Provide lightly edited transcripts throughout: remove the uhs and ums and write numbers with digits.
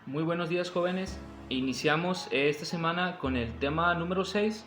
Muy buenos días, jóvenes. Iniciamos esta semana con el tema número 6,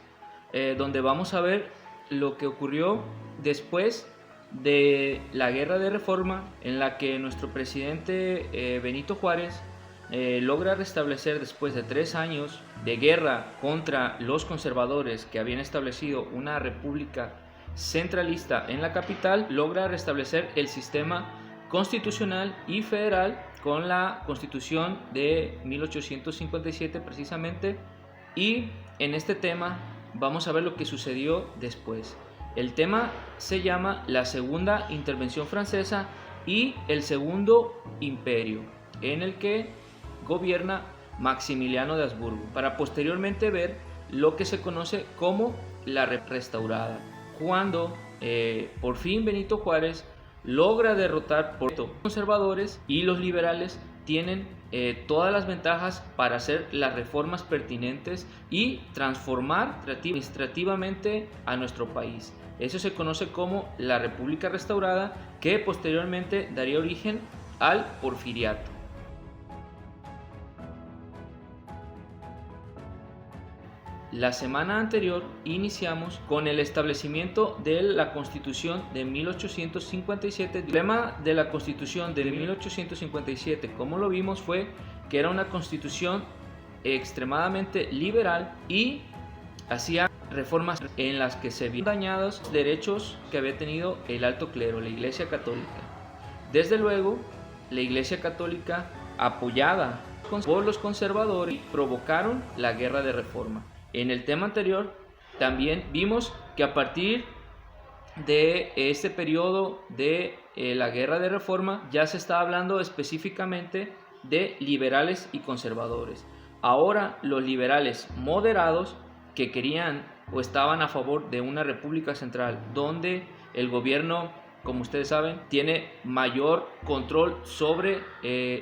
donde vamos a ver lo que ocurrió después de la Guerra de Reforma, en la que nuestro presidente Benito Juárez logra restablecer, después de 3 años de guerra contra los conservadores que habían establecido una república centralista en la capital, logra restablecer el sistema constitucional y federal con la Constitución de 1857 precisamente. Y en este tema vamos a ver lo que sucedió después. El tema se llama la Segunda Intervención Francesa y el Segundo Imperio, en el que gobierna Maximiliano de Habsburgo, para posteriormente ver lo que se conoce como la Restaurada, cuando por fin Benito Juárez logra derrotar por los conservadores, y los liberales tienen todas las ventajas para hacer las reformas pertinentes y transformar administrativamente a nuestro país. Eso se conoce como la República Restaurada, que posteriormente daría origen al Porfiriato. La semana anterior iniciamos con el establecimiento de la Constitución de 1857. El problema de la Constitución de 1857, como lo vimos, fue que era una constitución extremadamente liberal y hacía reformas en las que se vieron dañados los derechos que había tenido el alto clero, la Iglesia Católica. Desde luego, la Iglesia Católica, apoyada por los conservadores, provocaron la Guerra de Reforma. En el tema anterior también vimos que a partir de este periodo de la Guerra de Reforma ya se está hablando específicamente de liberales y conservadores. Ahora los liberales moderados, que querían o estaban a favor de una república central donde el gobierno, como ustedes saben, tiene mayor control sobre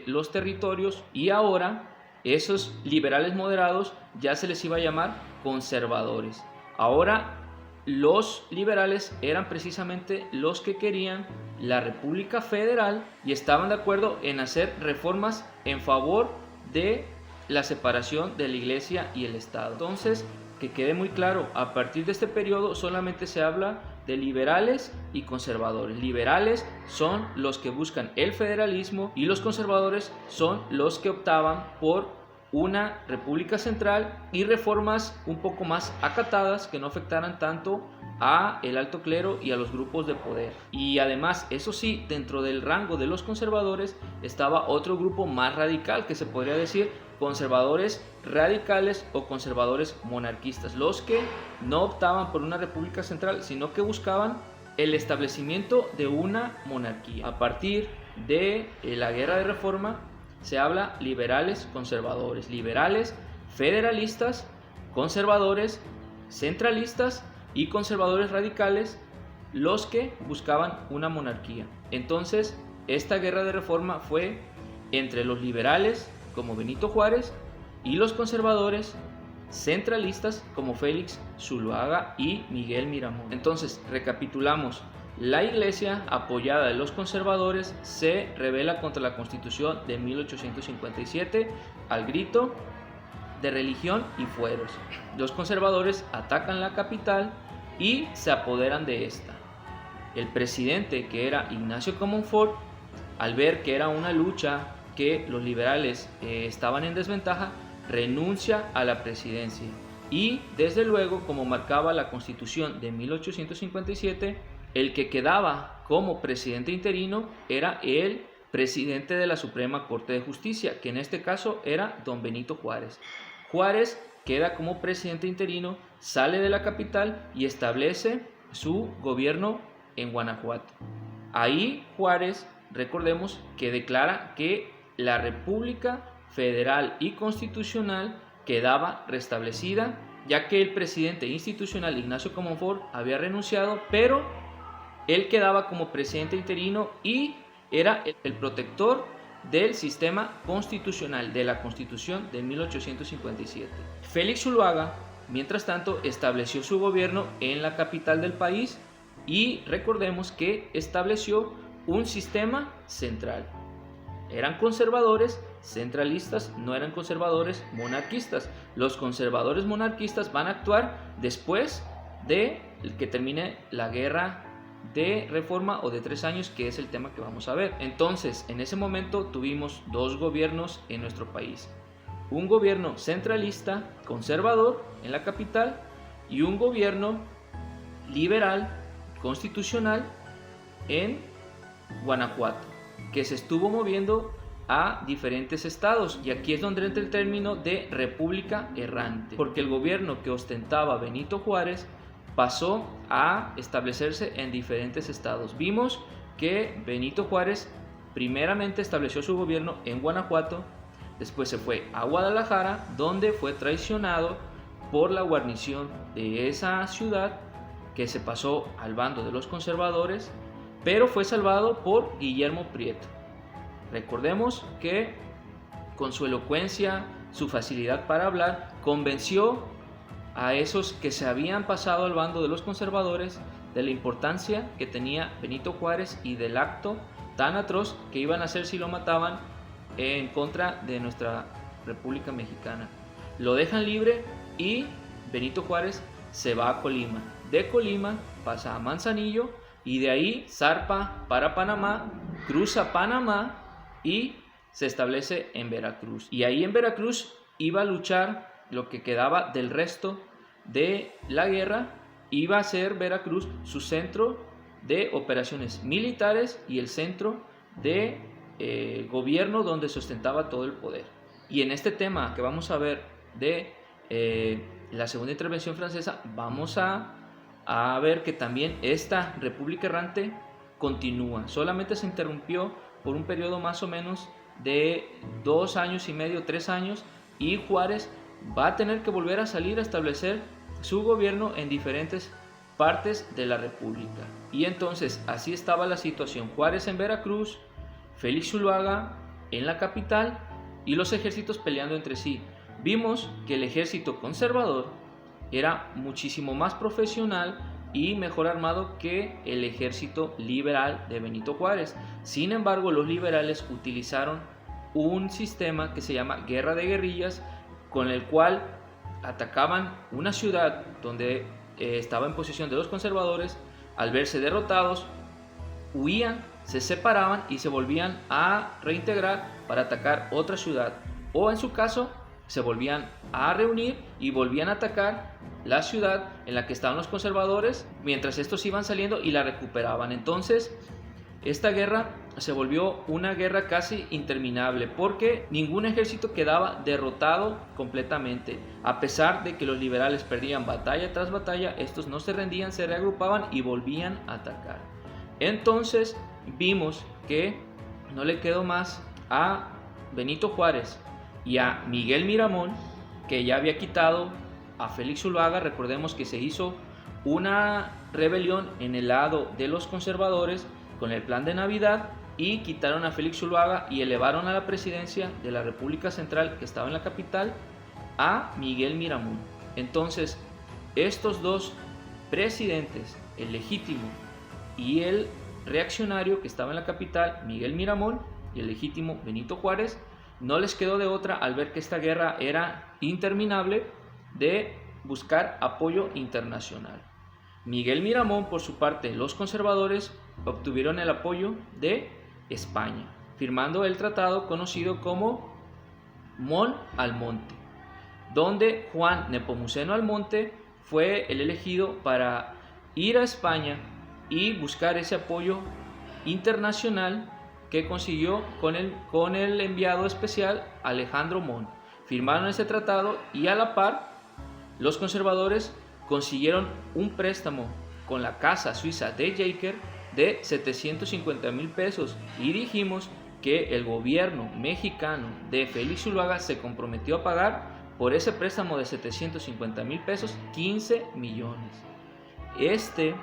los territorios, y ahora esos liberales moderados ya se les iba a llamar conservadores. Ahora los liberales eran precisamente los que querían la República Federal y estaban de acuerdo en hacer reformas en favor de la separación de la Iglesia y el Estado. Entonces, que quede muy claro, a partir de este periodo solamente se habla de liberales y conservadores. Liberales son los que buscan el federalismo y los conservadores son los que optaban por una república central y reformas un poco más acatadas que no afectaran tanto a el alto clero y a los grupos de poder. Y además, eso sí, dentro del rango de los conservadores estaba otro grupo más radical, que se podría decir conservadores radicales o conservadores monarquistas, los que no optaban por una república central, sino que buscaban el establecimiento de una monarquía. A partir de la Guerra de Reforma se habla liberales, conservadores, liberales, federalistas, conservadores, centralistas y conservadores radicales, los que buscaban una monarquía. Entonces, esta Guerra de Reforma fue entre los liberales, como Benito Juárez, y los conservadores centralistas, como Félix Zuloaga y Miguel Miramón. Entonces, recapitulamos. La Iglesia, apoyada de los conservadores, se rebela contra la Constitución de 1857 al grito de religión y fueros. Los conservadores atacan la capital y se apoderan de esta. El presidente, que era Ignacio Comonfort, al ver que era una lucha que los liberales estaban en desventaja, renuncia a la presidencia. Y desde luego, como marcaba la Constitución de 1857, el que quedaba como presidente interino era el presidente de la Suprema Corte de Justicia, que en este caso era don Benito Juárez. Juárez queda como presidente interino, sale de la capital y establece su gobierno en Guanajuato. Ahí Juárez, recordemos, que declara que la República Federal y Constitucional quedaba restablecida, ya que el presidente institucional Ignacio Comonfort había renunciado, pero él quedaba como presidente interino y era el protector del sistema constitucional, de la Constitución de 1857. Félix Zuloaga, mientras tanto, estableció su gobierno en la capital del país y recordemos que estableció un sistema central. Eran conservadores centralistas, no eran conservadores monarquistas. Los conservadores monarquistas van a actuar después de que termine la guerra de reforma o de 3 años, que es el tema que vamos a ver. Entonces, en ese momento tuvimos 2 gobiernos en nuestro país. Un gobierno centralista, conservador en la capital, y un gobierno liberal, constitucional en Guanajuato, que se estuvo moviendo a diferentes estados, y aquí es donde entra el término de república errante, porque el gobierno que ostentaba Benito Juárez pasó a establecerse en diferentes estados. Vimos que Benito Juárez primeramente estableció su gobierno en Guanajuato, después se fue a Guadalajara, donde fue traicionado por la guarnición de esa ciudad, que se pasó al bando de los conservadores, pero fue salvado por Guillermo Prieto. Recordemos que con su elocuencia, su facilidad para hablar, convenció a esos que se habían pasado al bando de los conservadores de la importancia que tenía Benito Juárez y del acto tan atroz que iban a hacer si lo mataban en contra de nuestra República Mexicana. Lo dejan libre y Benito Juárez se va a Colima. De Colima pasa a Manzanillo y de ahí zarpa para Panamá, cruza Panamá y se establece en Veracruz. Y ahí en Veracruz iba a luchar lo que quedaba del resto de la guerra. Iba a ser Veracruz su centro de operaciones militares y el centro de gobierno donde se ostentaba todo el poder. Y en este tema que vamos a ver de la segunda intervención francesa, vamos a ver que también esta república errante continúa. Solamente se interrumpió por un periodo más o menos de 2 años y medio, 3 años, y Juárez va a tener que volver a salir a establecer su gobierno en diferentes partes de la república. Y entonces así estaba la situación: Juárez en Veracruz, Félix Zuluaga en la capital y los ejércitos peleando entre sí. Vimos que el ejército conservador era muchísimo más profesional y mejor armado que el ejército liberal de Benito Juárez. Sin embargo, los liberales utilizaron un sistema que se llama guerra de guerrillas, con el cual atacaban una ciudad donde estaba en posesión de los conservadores. Al verse derrotados, huían, se separaban y se volvían a reintegrar para atacar otra ciudad, o en su caso se volvían a reunir y volvían a atacar la ciudad en la que estaban los conservadores mientras estos iban saliendo y la recuperaban. Entonces esta guerra se volvió una guerra casi interminable, porque ningún ejército quedaba derrotado completamente. A pesar de que los liberales perdían batalla tras batalla, estos no se rendían, se reagrupaban y volvían a atacar. Entonces vimos que no le quedó más a Benito Juárez y a Miguel Miramón, que ya había quitado a Félix Zuluaga. Recordemos que se hizo una rebelión en el lado de los conservadores con el Plan de Navidad y quitaron a Félix Zuluaga y elevaron a la presidencia de la República Central, que estaba en la capital, a Miguel Miramón. Entonces estos dos presidentes, el legítimo y el reaccionario que estaba en la capital, Miguel Miramón, y el legítimo Benito Juárez, no les quedó de otra, al ver que esta guerra era interminable, de buscar apoyo internacional. Miguel Miramón, por su parte, los conservadores obtuvieron el apoyo de España, firmando el tratado conocido como Mon-Almonte, donde Juan Nepomuceno Almonte fue el elegido para ir a España y buscar ese apoyo internacional que consiguió con el enviado especial Alejandro Mon. Firmaron ese tratado y a la par los conservadores consiguieron un préstamo con la casa suiza de Jaeger de 750,000 pesos, y dijimos que el gobierno mexicano de Félix Zuluaga se comprometió a pagar por ese préstamo de 750,000 pesos 15 millones. Este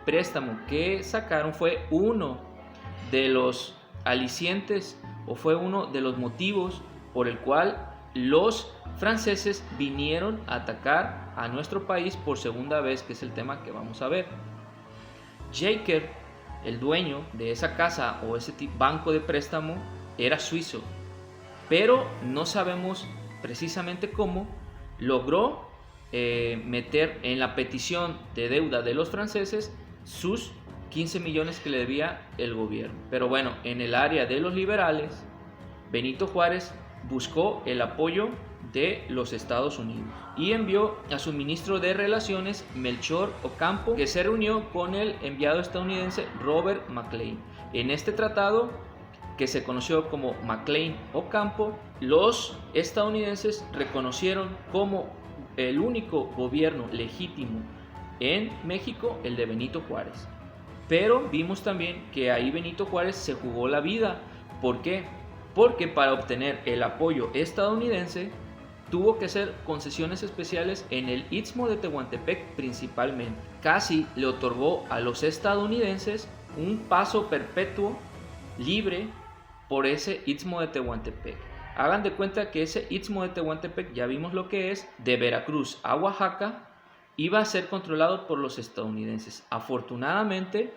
préstamo que sacaron fue uno de los alicientes, o fue uno de los motivos por el cual los franceses vinieron a atacar a nuestro país por segunda vez, que es el tema que vamos a ver. Jaeger, el dueño de esa casa o ese banco de préstamo, era suizo, pero no sabemos precisamente cómo logró meter en la petición de deuda de los franceses sus 15 millones que le debía el gobierno. Pero bueno, en el área de los liberales, Benito Juárez buscó el apoyo de los Estados Unidos y envió a su ministro de Relaciones, Melchor Ocampo, que se reunió con el enviado estadounidense Robert McLean. En este tratado, que se conoció como McLean-Ocampo, los estadounidenses reconocieron como el único gobierno legítimo en México el de Benito Juárez. Pero vimos también que ahí Benito Juárez se jugó la vida. ¿Por qué? Porque para obtener el apoyo estadounidense tuvo que hacer concesiones especiales en el Istmo de Tehuantepec principalmente. Casi le otorgó a los estadounidenses un paso perpetuo libre por ese Istmo de Tehuantepec. Hagan de cuenta que ese Istmo de Tehuantepec, ya vimos lo que es, de Veracruz a Oaxaca, iba a ser controlado por los estadounidenses. Afortunadamente,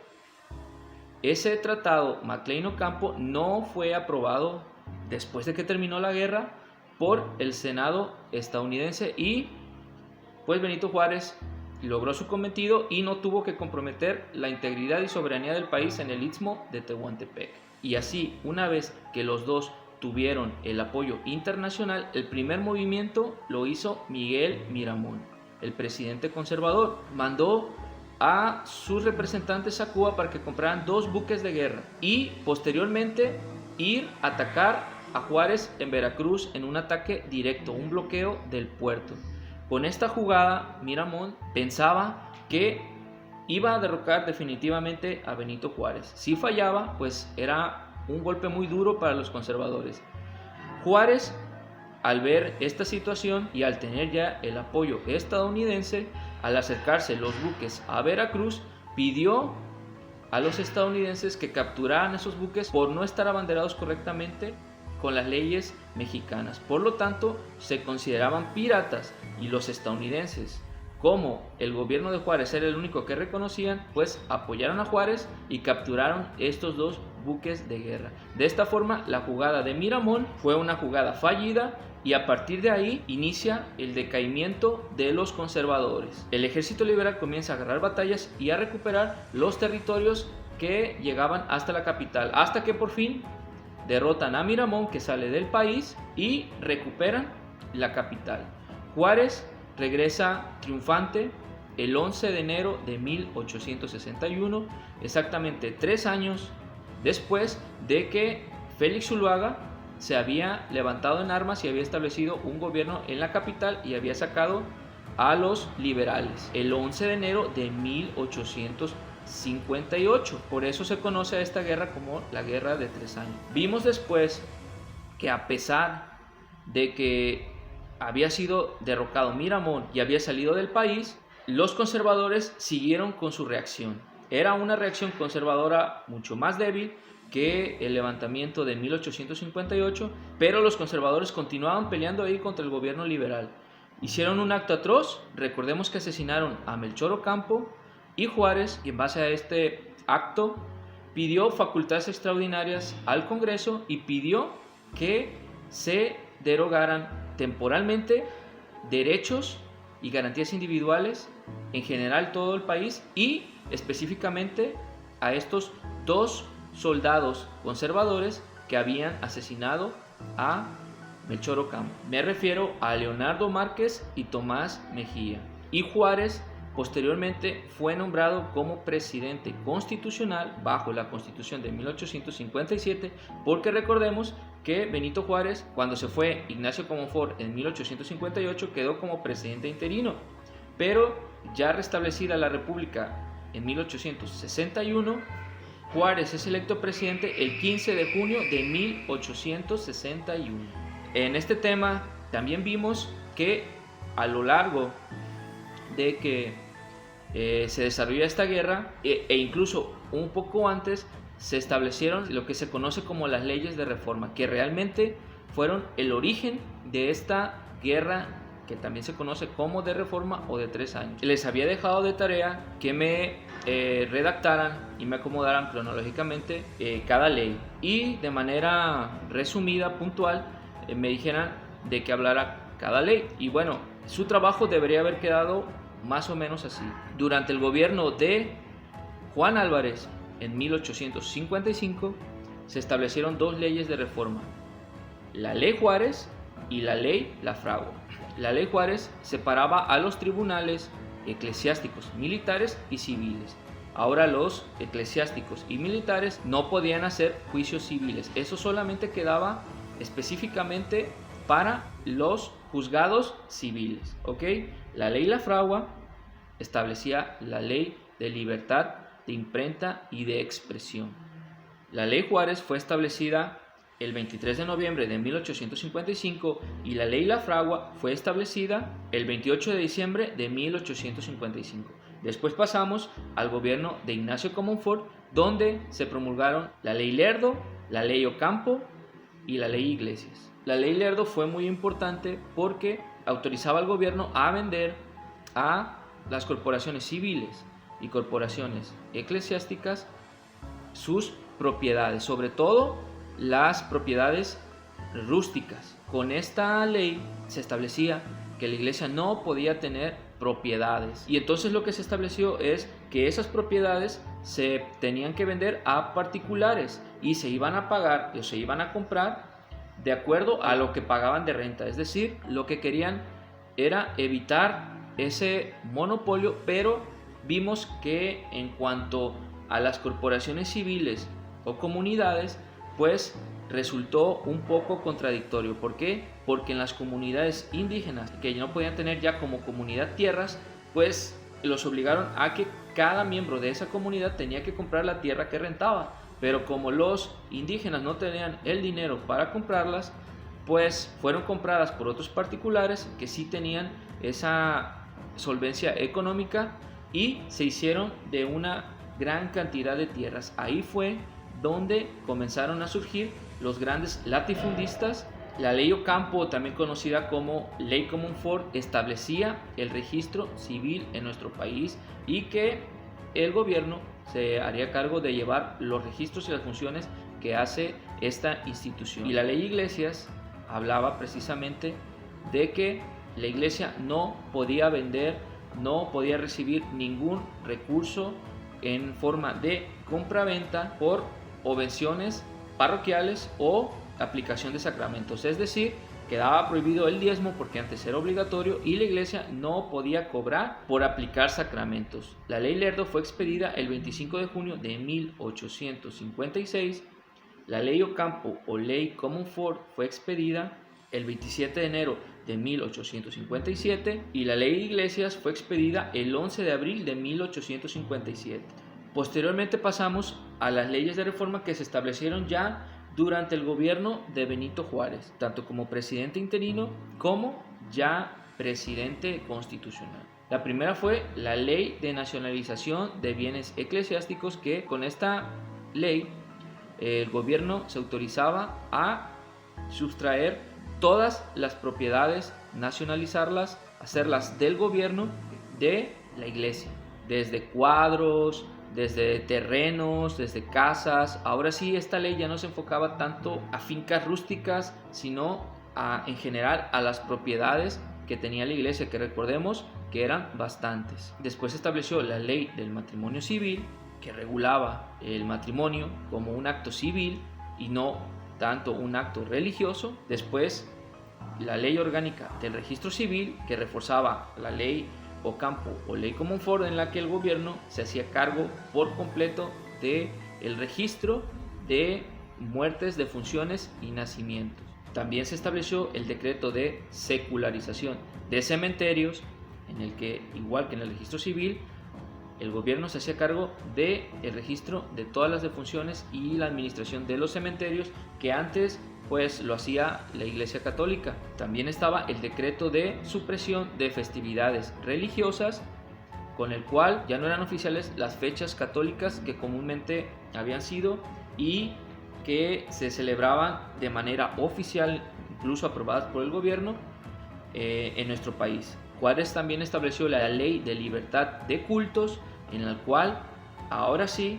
ese tratado McLean-Ocampo no fue aprobado después de que terminó la guerra por el Senado estadounidense y pues Benito Juárez logró su cometido y no tuvo que comprometer la integridad y soberanía del país en el Istmo de Tehuantepec. Y así, una vez que los dos tuvieron el apoyo internacional, el primer movimiento lo hizo Miguel Miramón, el presidente conservador. Mandó a sus representantes a Cuba para que compraran 2 buques de guerra y posteriormente ir a atacar a Juárez en Veracruz en un ataque directo, un bloqueo del puerto. Con esta jugada, Miramón pensaba que iba a derrocar definitivamente a Benito Juárez. Si fallaba, pues era un golpe muy duro para los conservadores. Juárez, al ver esta situación y al tener ya el apoyo estadounidense, al acercarse los buques a Veracruz, pidió a los estadounidenses que capturaran esos buques por no estar abanderados correctamente con las leyes mexicanas. Por lo tanto, se consideraban piratas y los estadounidenses, como el gobierno de Juárez era el único que reconocían, pues apoyaron a Juárez y capturaron estos 2 buques de guerra. De esta forma, la jugada de Miramón fue una jugada fallida y a partir de ahí inicia el decaimiento de los conservadores. El ejército liberal comienza a agarrar batallas y a recuperar los territorios que llegaban hasta la capital, hasta que por fin derrotan a Miramón, que sale del país, y recuperan la capital. Juárez regresa triunfante el 11 de enero de 1861, exactamente 3 años después de que Félix Zuluaga se había levantado en armas y había establecido un gobierno en la capital y había sacado a los liberales. El 11 de enero de 1858. Por eso se conoce a esta guerra como la Guerra de 3 años. Vimos después que a pesar de que había sido derrocado Miramón y había salido del país, los conservadores siguieron con su reacción. Era una reacción conservadora mucho más débil que el levantamiento de 1858, pero los conservadores continuaban peleando ahí contra el gobierno liberal. Hicieron un acto atroz. Recordemos que asesinaron a Melchor Ocampo, y Juárez, y en base a este acto, pidió facultades extraordinarias al Congreso y pidió que se derogaran temporalmente derechos y garantías individuales en general todo el país y específicamente a estos 2 soldados conservadores que habían asesinado a Melchor Ocampo. Me refiero a Leonardo Márquez y Tomás Mejía. Y Juárez posteriormente fue nombrado como presidente constitucional bajo la Constitución de 1857, porque recordemos que Benito Juárez, cuando se fue Ignacio Comonfort en 1858, quedó como presidente interino, pero ya restablecida la República en 1861, Juárez es electo presidente el 15 de junio de 1861. En este tema también vimos que a lo largo de que se desarrolló esta guerra e incluso un poco antes se establecieron lo que se conoce como las leyes de reforma, que realmente fueron el origen de esta guerra que también se conoce como de reforma o de 3 años. Les había dejado de tarea que me redactaran y me acomodaran cronológicamente cada ley y de manera resumida, puntual, me dijeran de qué hablara cada ley. Y bueno, su trabajo debería haber quedado más o menos así. Durante el gobierno de Juan Álvarez, en 1855, se establecieron 2 leyes de reforma: la Ley Juárez y la Ley Lafragua. La Ley Juárez separaba a los tribunales eclesiásticos, militares y civiles. Ahora los eclesiásticos y militares no podían hacer juicios civiles. Eso solamente quedaba específicamente para los juzgados civiles, ¿ok? La Ley Lafragua establecía la ley de libertad de imprenta y de expresión. La Ley Juárez fue establecida el 23 de noviembre de 1855 y la Ley Lafragua fue establecida el 28 de diciembre de 1855. Después pasamos al gobierno de Ignacio Comonfort, donde se promulgaron la Ley Lerdo, la Ley Ocampo y la Ley Iglesias. La Ley Lerdo fue muy importante porque autorizaba al gobierno a vender a las corporaciones civiles y corporaciones eclesiásticas sus propiedades, sobre todo las propiedades rústicas. Con esta ley se establecía que la iglesia no podía tener propiedades, y entonces lo que se estableció es que esas propiedades se tenían que vender a particulares y se iban a pagar o se iban a comprar de acuerdo a lo que pagaban de renta. Es decir, lo que querían era evitar ese monopolio, pero vimos que en cuanto a las corporaciones civiles o comunidades, pues resultó un poco contradictorio. ¿Por qué? Porque en las comunidades indígenas, que no podían tener ya como comunidad tierras, pues los obligaron a que cada miembro de esa comunidad tenía que comprar la tierra que rentaba. Pero como los indígenas no tenían el dinero para comprarlas, pues fueron compradas por otros particulares que sí tenían esa solvencia económica y se hicieron de una gran cantidad de tierras. Ahí fue donde comenzaron a surgir los grandes latifundistas. La Ley Ocampo, también conocida como Ley Comonfort, establecía el registro civil en nuestro país y que el gobierno se haría cargo de llevar los registros y las funciones que hace esta institución. Y la Ley Iglesias hablaba precisamente de que la iglesia no podía vender, no podía recibir ningún recurso en forma de compra-venta por obenciones parroquiales o aplicación de sacramentos. Es decir, quedaba prohibido el diezmo porque antes era obligatorio y la iglesia no podía cobrar por aplicar sacramentos. La Ley Lerdo fue expedida el 25 de junio de 1856. La Ley Ocampo o Ley Comonfort fue expedida el 27 de enero de 1857 y la Ley de Iglesias fue expedida el 11 de abril de 1857. Posteriormente pasamos a las leyes de reforma que se establecieron ya durante el gobierno de Benito Juárez, tanto como presidente interino como ya presidente constitucional. La primera fue la Ley de Nacionalización de Bienes Eclesiásticos, que con esta ley el gobierno se autorizaba a sustraer todas las propiedades, nacionalizarlas, hacerlas del gobierno de la iglesia, desde cuadros, desde terrenos, desde casas. Ahora sí, esta ley ya no se enfocaba tanto a fincas rústicas, sino en general a las propiedades que tenía la iglesia, que recordemos que eran bastantes. Después se estableció la ley del matrimonio civil, que regulaba el matrimonio como un acto civil y no tanto un acto religioso. Después la ley orgánica del registro civil, que reforzaba la ley Ocampo o Ley Comonfort, en la que el gobierno se hacía cargo por completo del registro de muertes, defunciones y nacimientos. También se estableció el decreto de secularización de cementerios, en el que, igual que en el registro civil, el gobierno se hacía cargo del registro de todas las defunciones y la administración de los cementerios, que antes pues lo hacía la Iglesia Católica. También estaba el decreto de supresión de festividades religiosas, con el cual ya no eran oficiales las fechas católicas que comúnmente habían sido y que se celebraban de manera oficial, incluso aprobadas por el gobierno, en nuestro país. Juárez también estableció la ley de libertad de cultos, en la cual ahora sí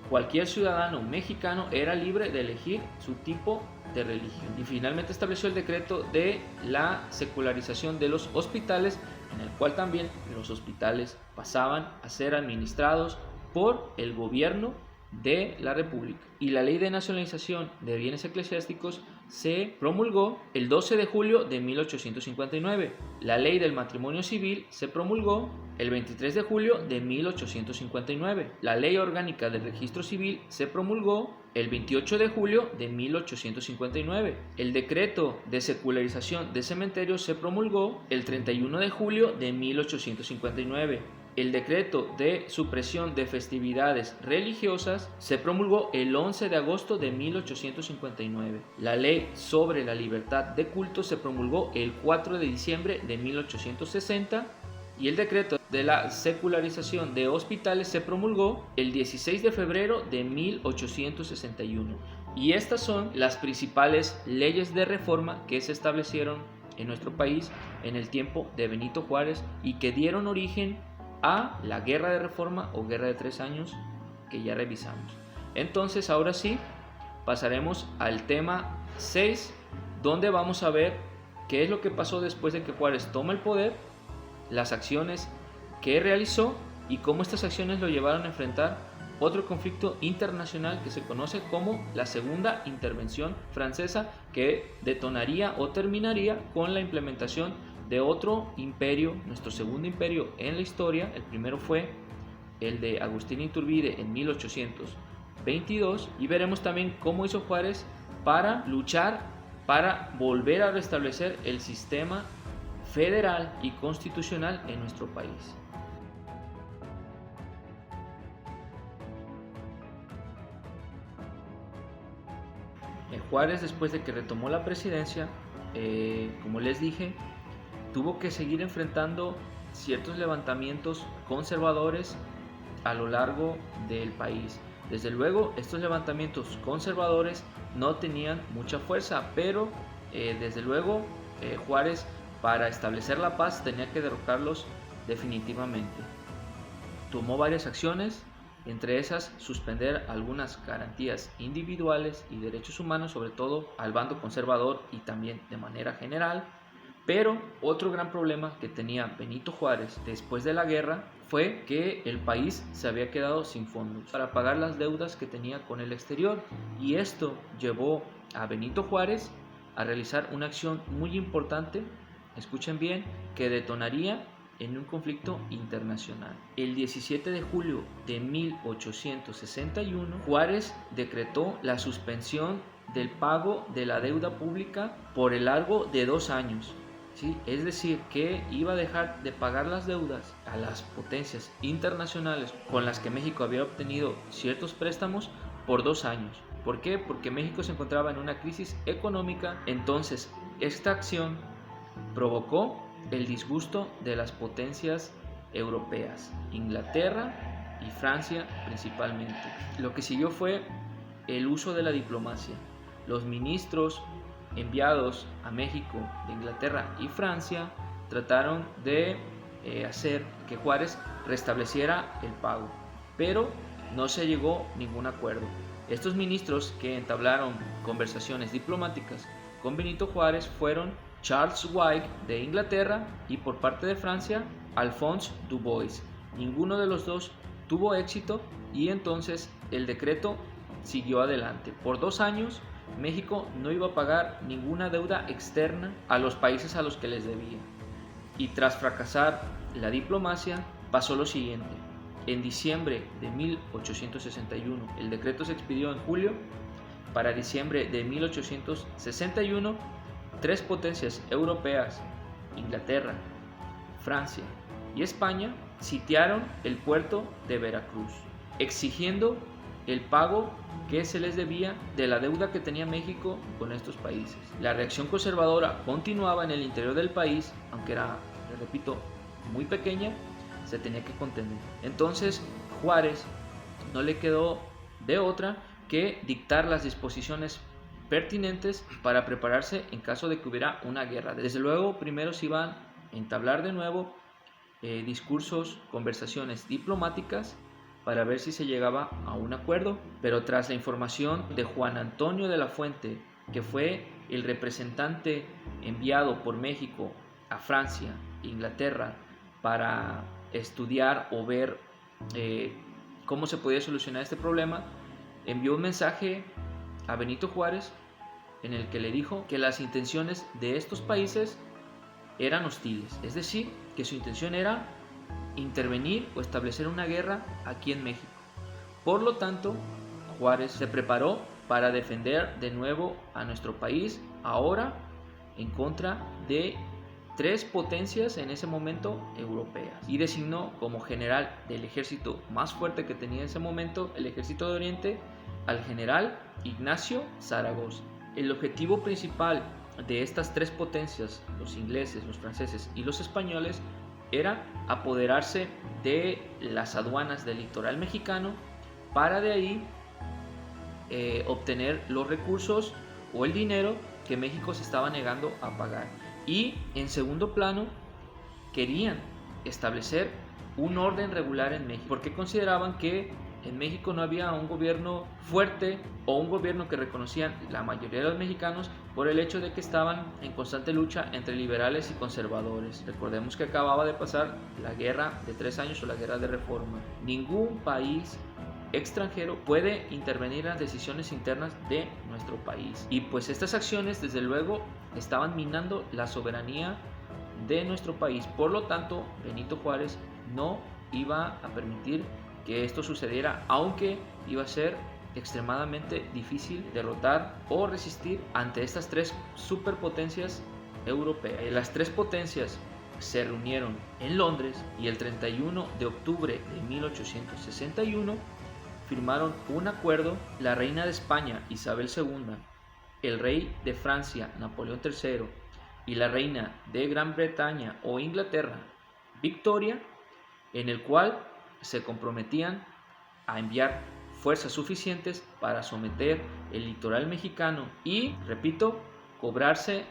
cualquier ciudadano mexicano era libre de elegir su tipo de religión. Y finalmente estableció el decreto de la secularización de los hospitales, en el cual también los hospitales pasaban a ser administrados por el gobierno de la República. Y la ley de nacionalización de bienes eclesiásticos se promulgó el 12 de julio de 1859. La ley del matrimonio civil se promulgó el 23 de julio de 1859. La ley orgánica del registro civil se promulgó el 28 de julio de 1859. El decreto de secularización de cementerios se promulgó el 31 de julio de 1859. El decreto de supresión de festividades religiosas se promulgó el 11 de agosto de 1859. La ley sobre la libertad de culto se promulgó el 4 de diciembre de 1860 y el decreto de la secularización de hospitales se promulgó el 16 de febrero de 1861. Y estas son las principales leyes de reforma que se establecieron en nuestro país en el tiempo de Benito Juárez y que dieron origen a la Guerra de Reforma o Guerra de 3 años que ya revisamos. Entonces ahora sí pasaremos al tema 6, donde vamos a ver qué es lo que pasó después de que Juárez toma el poder, las acciones que realizó y cómo estas acciones lo llevaron a enfrentar otro conflicto internacional que se conoce como la Segunda Intervención Francesa, que detonaría o terminaría con la implementación de otro imperio, nuestro segundo imperio en la historia. El primero fue el de Agustín Iturbide en 1822 y veremos también cómo hizo Juárez para luchar, para volver a restablecer el sistema federal y constitucional en nuestro país. Juárez, después de que retomó la presidencia, como les dije, tuvo que seguir enfrentando ciertos levantamientos conservadores a lo largo del país. Desde luego, estos levantamientos conservadores no tenían mucha fuerza, pero desde luego Juárez, para establecer la paz, tenía que derrocarlos definitivamente. Tomó varias acciones, entre esas suspender algunas garantías individuales y derechos humanos, sobre todo al bando conservador y también de manera general. Pero otro gran problema que tenía Benito Juárez después de la guerra fue que el país se había quedado sin fondos para pagar las deudas que tenía con el exterior, y esto llevó a Benito Juárez a realizar una acción muy importante, escuchen bien, que detonaría en un conflicto internacional. El 17 de julio de 1861, Juárez decretó la suspensión del pago de la deuda pública por el largo de 2 años. ¿Sí? Es decir, que iba a dejar de pagar las deudas a las potencias internacionales con las que México había obtenido ciertos préstamos por 2 años. ¿Por qué? Porque México se encontraba en una crisis económica. Entonces, esta acción provocó el disgusto de las potencias europeas, Inglaterra y Francia principalmente. Lo que siguió fue el uso de la diplomacia. Los ministros enviados a México de Inglaterra y Francia trataron de hacer que Juárez restableciera el pago, pero no se llegó a ningún acuerdo. Estos ministros que entablaron conversaciones diplomáticas con Benito Juárez fueron Charles Wyke de Inglaterra y, por parte de Francia, Alphonse Dubois. Ninguno de los dos tuvo éxito y entonces el decreto siguió adelante. Por 2 años México no iba a pagar ninguna deuda externa a los países a los que les debía. Y tras fracasar la diplomacia, pasó lo siguiente. En diciembre de 1861, el decreto se expidió en julio. Para diciembre de 1861, 3 potencias europeas, Inglaterra, Francia y España, sitiaron el puerto de Veracruz, exigiendo el pago que se les debía de la deuda que tenía México con estos países. La reacción conservadora continuaba en el interior del país, aunque era, les repito, muy pequeña, se tenía que contener. Entonces Juárez no le quedó de otra que dictar las disposiciones pertinentes para prepararse en caso de que hubiera una guerra. Desde luego, primero se iban a entablar de nuevo discursos, conversaciones diplomáticas para ver si se llegaba a un acuerdo, pero tras la información de Juan Antonio de la Fuente, que fue el representante enviado por México a Francia, Inglaterra, para estudiar o ver cómo se podía solucionar este problema, envió un mensaje a Benito Juárez en el que le dijo que las intenciones de estos países eran hostiles, es decir, que su intención era intervenir o establecer una guerra aquí en México. Por lo tanto, Juárez se preparó para defender de nuevo a nuestro país, ahora en contra de 3 potencias en ese momento europeas, y designó como general del ejército más fuerte que tenía en ese momento, el ejército de Oriente, al general Ignacio Zaragoza. El objetivo principal de estas 3 potencias, los ingleses, los franceses y los españoles, era apoderarse de las aduanas del litoral mexicano para de ahí obtener los recursos o el dinero que México se estaba negando a pagar. Y en segundo plano, querían establecer un orden regular en México, porque consideraban que en México no había un gobierno fuerte o un gobierno que reconocían la mayoría de los mexicanos por el hecho de que estaban en constante lucha entre liberales y conservadores. Recordemos que acababa de pasar la guerra de 3 años o la guerra de reforma. Ningún país extranjero puede intervenir en las decisiones internas de nuestro país. Y pues estas acciones desde luego estaban minando la soberanía de nuestro país. Por lo tanto, Benito Juárez no iba a permitir que esto sucediera, aunque iba a ser extremadamente difícil derrotar o resistir ante estas 3 superpotencias europeas. Las 3 potencias se reunieron en Londres y el 31 de octubre de 1861 firmaron un acuerdo. La reina de España, Isabel II, el rey de Francia, Napoleón III, y la reina de Gran Bretaña o Inglaterra, Victoria, en el cual se comprometían a enviar fuerzas suficientes para someter el litoral mexicano y, repito, cobrarse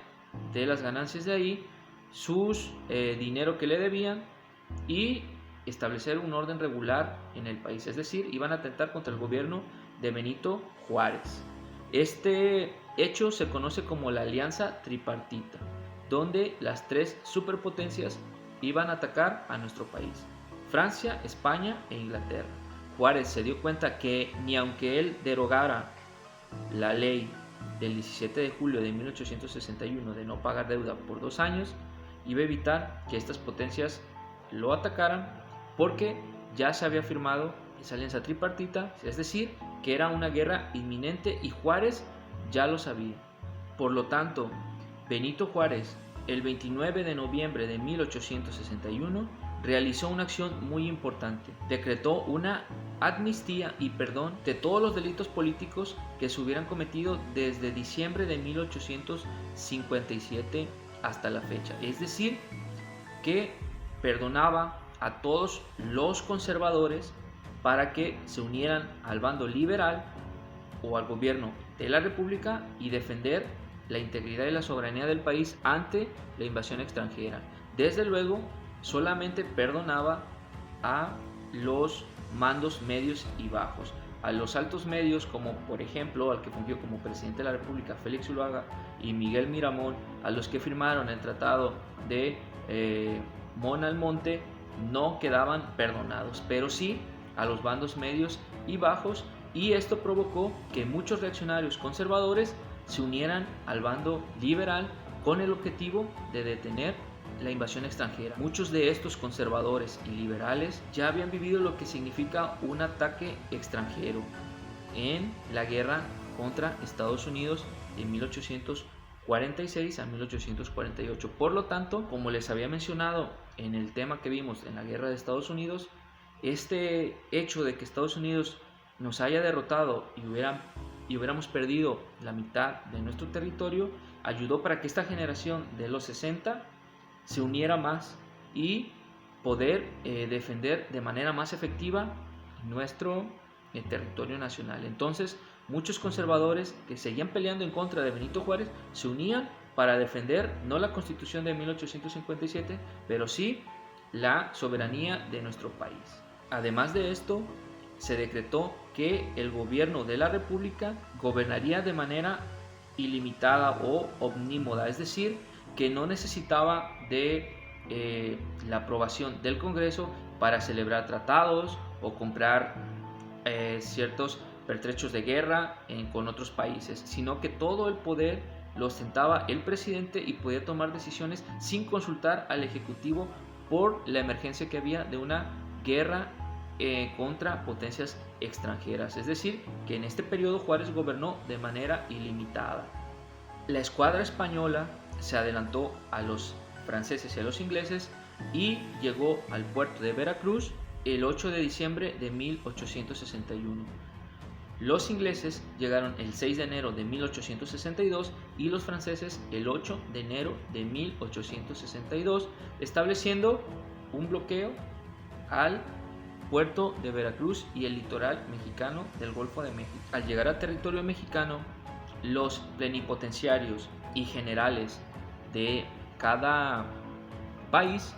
de las ganancias de ahí sus dinero que le debían y establecer un orden regular en el país, es decir, iban a atentar contra el gobierno de Benito Juárez. Este hecho se conoce como la Alianza Tripartita, donde las 3 superpotencias iban a atacar a nuestro país: Francia, España e Inglaterra. Juárez se dio cuenta que ni aunque él derogara la ley del 17 de julio de 1861 de no pagar deuda por 2 años, iba a evitar que estas potencias lo atacaran, porque ya se había firmado esa alianza tripartita, es decir, que era una guerra inminente y Juárez ya lo sabía. Por lo tanto, Benito Juárez, el 29 de noviembre de 1861, realizó una acción muy importante. Decretó una amnistía y perdón de todos los delitos políticos que se hubieran cometido desde diciembre de 1857 hasta la fecha. Es decir, que perdonaba a todos los conservadores para que se unieran al bando liberal o al gobierno de la República y defender la integridad y la soberanía del país ante la invasión extranjera. Desde luego, solamente perdonaba a los mandos medios y bajos. A los altos medios, como por ejemplo al que fungió como presidente de la República, Félix Zuluaga, y Miguel Miramón, a los que firmaron el tratado de Mon Almonte, no quedaban perdonados, pero sí a los bandos medios y bajos, y esto provocó que muchos reaccionarios conservadores se unieran al bando liberal con el objetivo de detener la invasión extranjera. Muchos de estos conservadores y liberales ya habían vivido lo que significa un ataque extranjero en la guerra contra Estados Unidos de 1846 a 1848. Por lo tanto, como les había mencionado en el tema que vimos en la guerra de Estados Unidos, este hecho de que Estados Unidos nos haya derrotado y hubiéramos perdido la mitad de nuestro territorio ayudó para que esta generación de los 60 se uniera más y poder defender de manera más efectiva nuestro territorio nacional. Entonces, muchos conservadores que seguían peleando en contra de Benito Juárez se unían para defender no la Constitución de 1857, pero sí la soberanía de nuestro país. Además de esto, se decretó que el gobierno de la República gobernaría de manera ilimitada o omnímoda, es decir, que no necesitaba de la aprobación del Congreso para celebrar tratados o comprar ciertos pertrechos de guerra con otros países, sino que todo el poder lo ostentaba el presidente y podía tomar decisiones sin consultar al Ejecutivo por la emergencia que había de una guerra contra potencias extranjeras. Es decir, que en este periodo Juárez gobernó de manera ilimitada. La escuadra española se adelantó a los franceses y a los ingleses y llegó al puerto de Veracruz el 8 de diciembre de 1861. Los ingleses llegaron el 6 de enero de 1862 y los franceses el 8 de enero de 1862, estableciendo un bloqueo al puerto de Veracruz y el litoral mexicano del Golfo de México. Al llegar a territorio mexicano, los plenipotenciarios y generales de cada país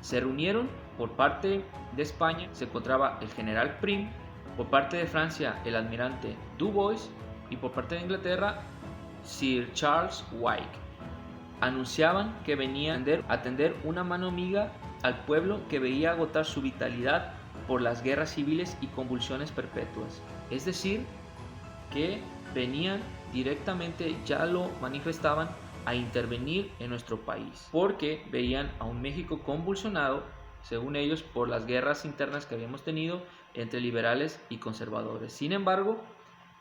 se reunieron. Por parte de España se encontraba el general Prim, por parte de Francia el almirante Dubois y por parte de Inglaterra Sir Charles Wyke. Anunciaban que venían a atender una mano amiga al pueblo que veía agotar su vitalidad por las guerras civiles y convulsiones perpetuas. Es decir, que venían directamente, ya lo manifestaban, a intervenir en nuestro país, porque veían a un México convulsionado, según ellos, por las guerras internas que habíamos tenido entre liberales y conservadores. Sin embargo,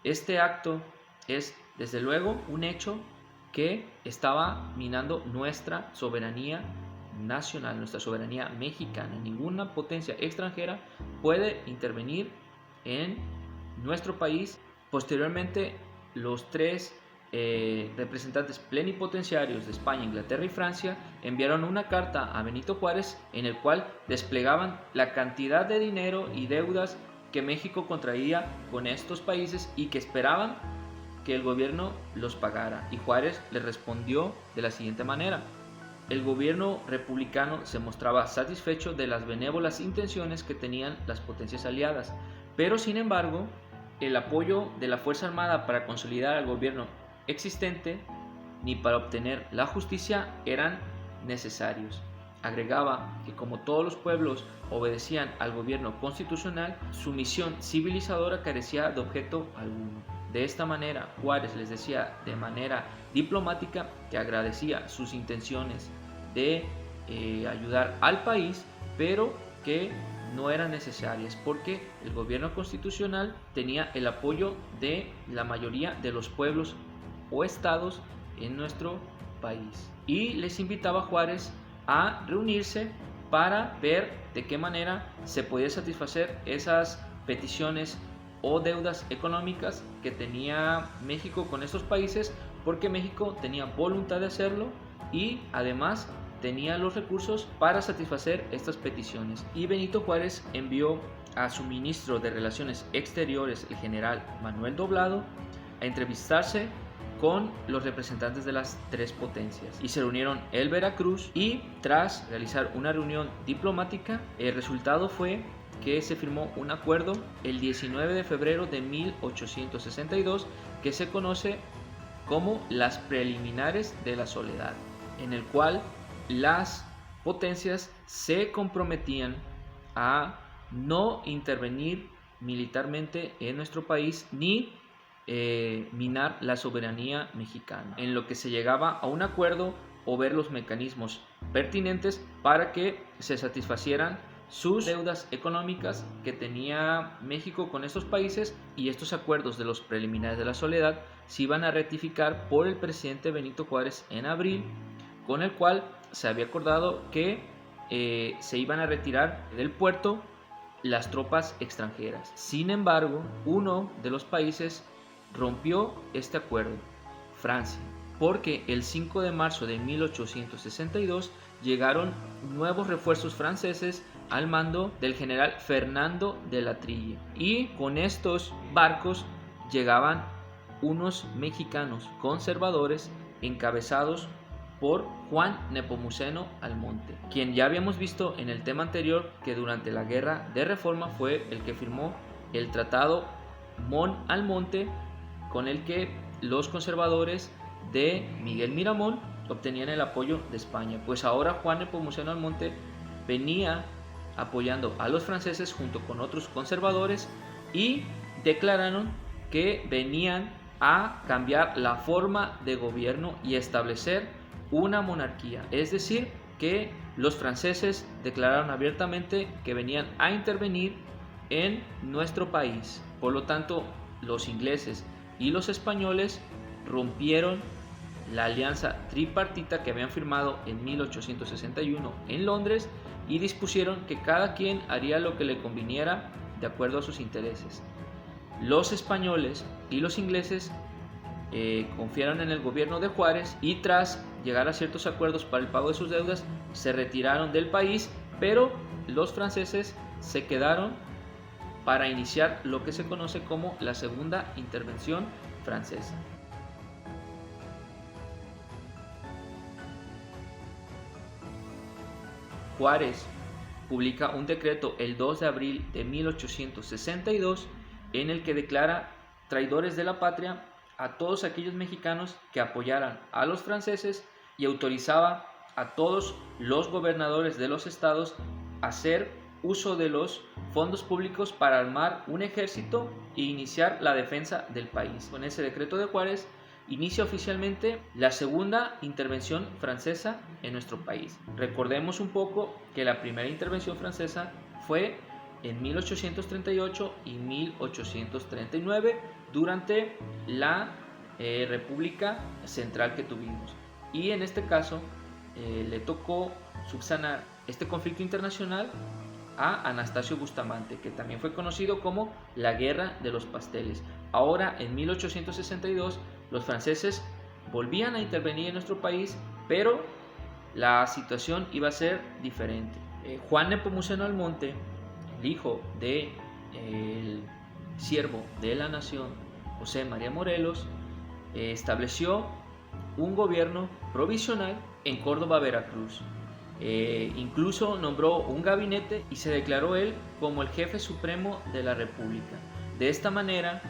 este acto es, desde luego, un hecho que estaba minando nuestra soberanía nacional, nuestra soberanía mexicana. Ninguna potencia extranjera puede intervenir en nuestro país. Posteriormente, los tres representantes plenipotenciarios de España, Inglaterra y Francia enviaron una carta a Benito Juárez en el cual desplegaban la cantidad de dinero y deudas que México contraía con estos países y que esperaban que el gobierno los pagara. Y Juárez les respondió de la siguiente manera: el gobierno republicano se mostraba satisfecho de las benévolas intenciones que tenían las potencias aliadas, pero sin embargo el apoyo de la Fuerza Armada para consolidar al gobierno existente ni para obtener la justicia eran necesarios. Agregaba que como todos los pueblos obedecían al gobierno constitucional, su misión civilizadora carecía de objeto alguno. De esta manera, Juárez les decía de manera diplomática que agradecía sus intenciones de ayudar al país, pero que no eran necesarias porque el gobierno constitucional tenía el apoyo de la mayoría de los pueblos o estados en nuestro país. Y les invitaba a Juárez a reunirse para ver de qué manera se podía satisfacer esas peticiones o deudas económicas que tenía México con estos países, porque México tenía voluntad de hacerlo y además tenía los recursos para satisfacer estas peticiones. Y Benito Juárez envió a su ministro de Relaciones Exteriores, el general Manuel Doblado, a entrevistarse con los representantes de las tres potencias, y se reunieron en Veracruz, y tras realizar una reunión diplomática, el resultado fue que se firmó un acuerdo el 19 de febrero de 1862 que se conoce como las preliminares de la Soledad, en el cual las potencias se comprometían a no intervenir militarmente en nuestro país ni minar la soberanía mexicana, en lo que se llegaba a un acuerdo o ver los mecanismos pertinentes para que se satisfacieran sus deudas económicas que tenía México con estos países, y estos acuerdos de los preliminares de la Soledad se iban a ratificar por el presidente Benito Juárez en abril, con el cual se había acordado que se iban a retirar del puerto las tropas extranjeras. Sin embargo, uno de los países rompió este acuerdo, Francia, porque el 5 de marzo de 1862 llegaron nuevos refuerzos franceses al mando del general Fernando de la Trille, y con estos barcos llegaban unos mexicanos conservadores encabezados por Juan Nepomuceno Almonte, quien ya habíamos visto en el tema anterior que durante la Guerra de Reforma fue el que firmó el Tratado Mon-Almonte, con el que los conservadores de Miguel Miramón obtenían el apoyo de España. Pues ahora Juan Nepomuceno Almonte venía apoyando a los franceses junto con otros conservadores y declararon que venían a cambiar la forma de gobierno y establecer una monarquía. Es decir, que los franceses declararon abiertamente que venían a intervenir en nuestro país. Por lo tanto, los ingleses y los españoles rompieron la alianza tripartita que habían firmado en 1861 en Londres y dispusieron que cada quien haría lo que le conviniera de acuerdo a sus intereses. Los españoles y los ingleses confiaron en el gobierno de Juárez y tras llegar a ciertos acuerdos para el pago de sus deudas se retiraron del país, pero los franceses se quedaron para iniciar lo que se conoce como la Segunda Intervención Francesa. Juárez publica un decreto el 2 de abril de 1862 en el que declara traidores de la patria a todos aquellos mexicanos que apoyaran a los franceses y autorizaba a todos los gobernadores de los estados a hacer uso de los fondos públicos para armar un ejército e iniciar la defensa del país. Con ese decreto de Juárez inicia oficialmente la segunda intervención francesa en nuestro país. Recordemos un poco que la primera intervención francesa fue en 1838 y 1839 durante la República Central que tuvimos. Y en este caso le tocó subsanar este conflicto internacional a Anastasio Bustamante, que también fue conocido como la Guerra de los Pasteles. Ahora, en 1862, los franceses volvían a intervenir en nuestro país, pero la situación iba a ser diferente. Juan Nepomuceno Almonte, el hijo del siervo de la nación, José María Morelos, estableció un gobierno provisional en Córdoba, Veracruz. Incluso nombró un gabinete y se declaró él como el jefe supremo de la República. De esta manera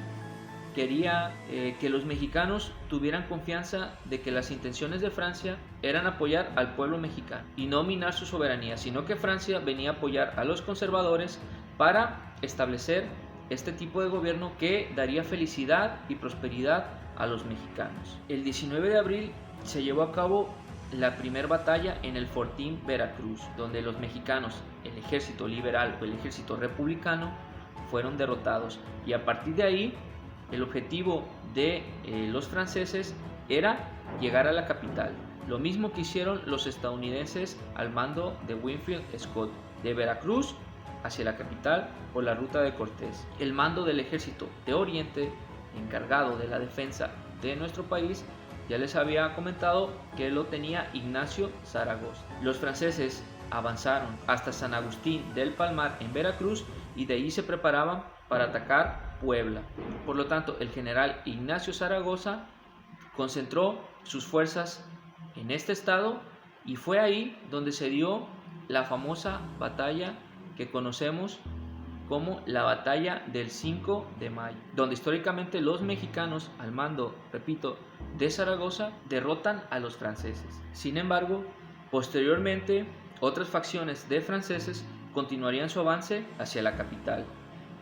quería que los mexicanos tuvieran confianza de que las intenciones de Francia eran apoyar al pueblo mexicano y no minar su soberanía, sino que Francia venía a apoyar a los conservadores para establecer este tipo de gobierno que daría felicidad y prosperidad a los mexicanos. El 19 de abril se llevó a cabo la primera batalla en el Fortín Veracruz, donde los mexicanos, el ejército liberal o el ejército republicano, fueron derrotados, y a partir de ahí el objetivo de los franceses era llegar a la capital, lo mismo que hicieron los estadounidenses al mando de Winfield Scott, de Veracruz hacia la capital por la ruta de Cortés. El mando del ejército de Oriente, encargado de la defensa de nuestro país, ya les había comentado que lo tenía Ignacio Zaragoza. Los franceses avanzaron hasta San Agustín del Palmar en Veracruz y de ahí se preparaban para atacar Puebla. Por lo tanto, el general Ignacio Zaragoza concentró sus fuerzas en este estado y fue ahí donde se dio la famosa batalla que conocemos como la batalla del 5 de mayo, donde históricamente los mexicanos, al mando, repito, de Zaragoza, derrotan a los franceses. Sin embargo, posteriormente, otras facciones de franceses continuarían su avance hacia la capital.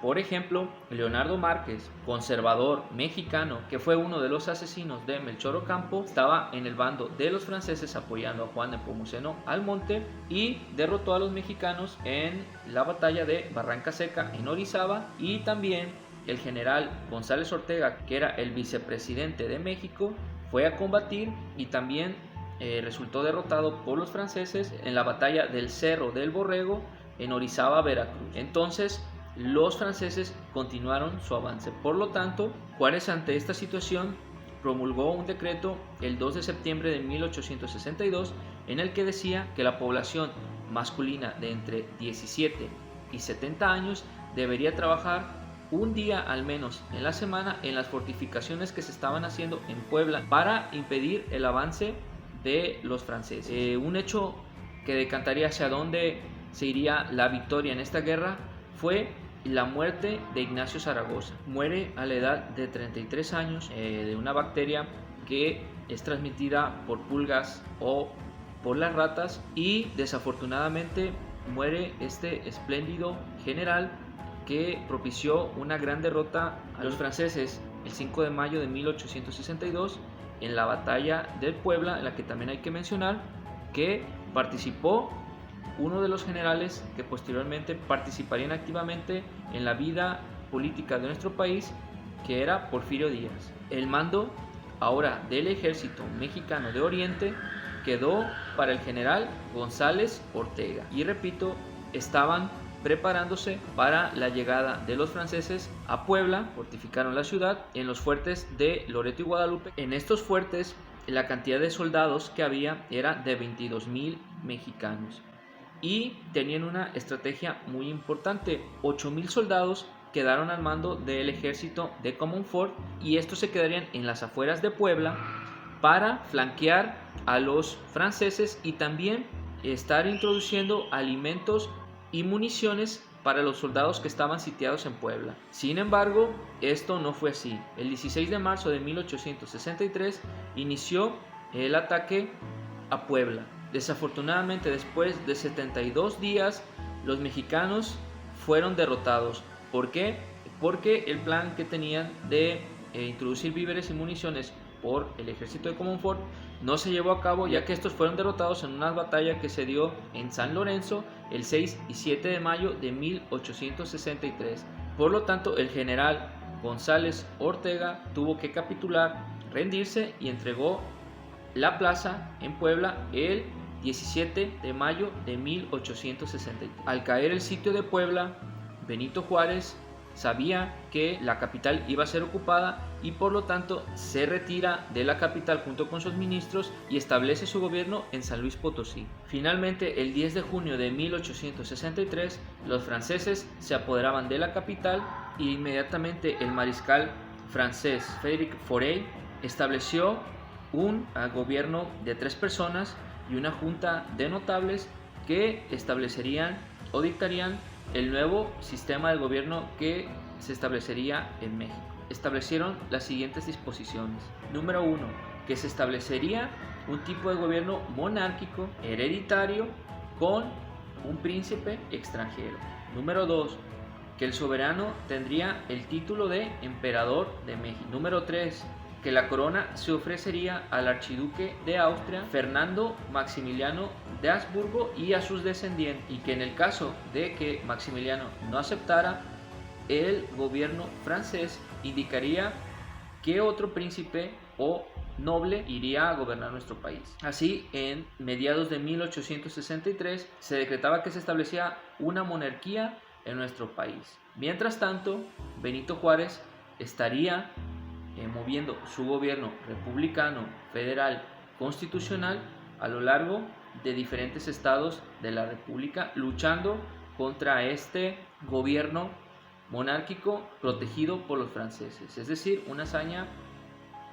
Por ejemplo, Leonardo Márquez, conservador mexicano, que fue uno de los asesinos de Melchor Ocampo, estaba en el bando de los franceses apoyando a Juan Nepomuceno Almonte y derrotó a los mexicanos en la batalla de Barranca Seca en Orizaba. Y también el general González Ortega, que era el vicepresidente de México, fue a combatir y también resultó derrotado por los franceses en la batalla del Cerro del Borrego en Orizaba, Veracruz. Entonces, los franceses continuaron su avance. Por lo tanto, Juárez, ante esta situación, promulgó un decreto el 2 de septiembre de 1862 en el que decía que la población masculina de entre 17 y 70 años debería trabajar un día al menos en la semana en las fortificaciones que se estaban haciendo en Puebla para impedir el avance de los franceses. Un hecho que decantaría hacia dónde se iría la victoria en esta guerra fue la muerte de Ignacio Zaragoza. Muere a la edad de 33 años de una bacteria que es transmitida por pulgas o por las ratas, y desafortunadamente muere este espléndido general que propició una gran derrota a los franceses el 5 de mayo de 1862 en la batalla de Puebla, en la que también hay que mencionar que participó uno de los generales que posteriormente participarían activamente en la vida política de nuestro país, que era Porfirio Díaz. El mando ahora del ejército mexicano de Oriente quedó para el general González Ortega, y repito, estaban preparándose para la llegada de los franceses a Puebla. Fortificaron la ciudad en los fuertes de Loreto y Guadalupe. En estos fuertes la cantidad de soldados que había era de 22,000 mexicanos, y tenían una estrategia muy importante. 8,000 soldados quedaron al mando del ejército de Comonfort, y estos se quedarían en las afueras de Puebla para flanquear a los franceses y también estar introduciendo alimentos y municiones para los soldados que estaban sitiados en Puebla. Sin embargo, esto no fue así. El 16 de marzo de 1863 inició el ataque a Puebla. Desafortunadamente, después de 72 días, los mexicanos fueron derrotados. ¿Por qué? Porque el plan que tenían de introducir víveres y municiones por el ejército de Comonfort no se llevó a cabo, ya que estos fueron derrotados en una batalla que se dio en San Lorenzo el 6 y 7 de mayo de 1863. Por lo tanto, el general González Ortega tuvo que capitular, rendirse, y entregó la plaza en Puebla el 17 de mayo de 1863. Al caer el sitio de Puebla, Benito Juárez sabía que la capital iba a ser ocupada, y por lo tanto se retira de la capital junto con sus ministros y establece su gobierno en San Luis Potosí. Finalmente, el 10 de junio de 1863, los franceses se apoderaban de la capital, e inmediatamente el mariscal francés Frédéric Forey estableció un gobierno de 3 personas y una junta de notables que establecerían o dictarían el nuevo sistema de gobierno que se establecería en México. Establecieron las siguientes disposiciones. Número 1, que se establecería un tipo de gobierno monárquico, hereditario, con un príncipe extranjero. Número 2, que el soberano tendría el título de emperador de México. Número 3, que la corona se ofrecería al archiduque de Austria, Fernando Maximiliano de Habsburgo, y a sus descendientes, y que en el caso de que Maximiliano no aceptara, el gobierno francés indicaría que otro príncipe o noble iría a gobernar nuestro país. Así, en mediados de 1863 se decretaba que se establecía una monarquía en nuestro país. Mientras tanto, Benito Juárez estaría moviendo su gobierno republicano, federal, constitucional a lo largo de diferentes estados de la República, luchando contra este gobierno monárquico protegido por los franceses. Es decir, una hazaña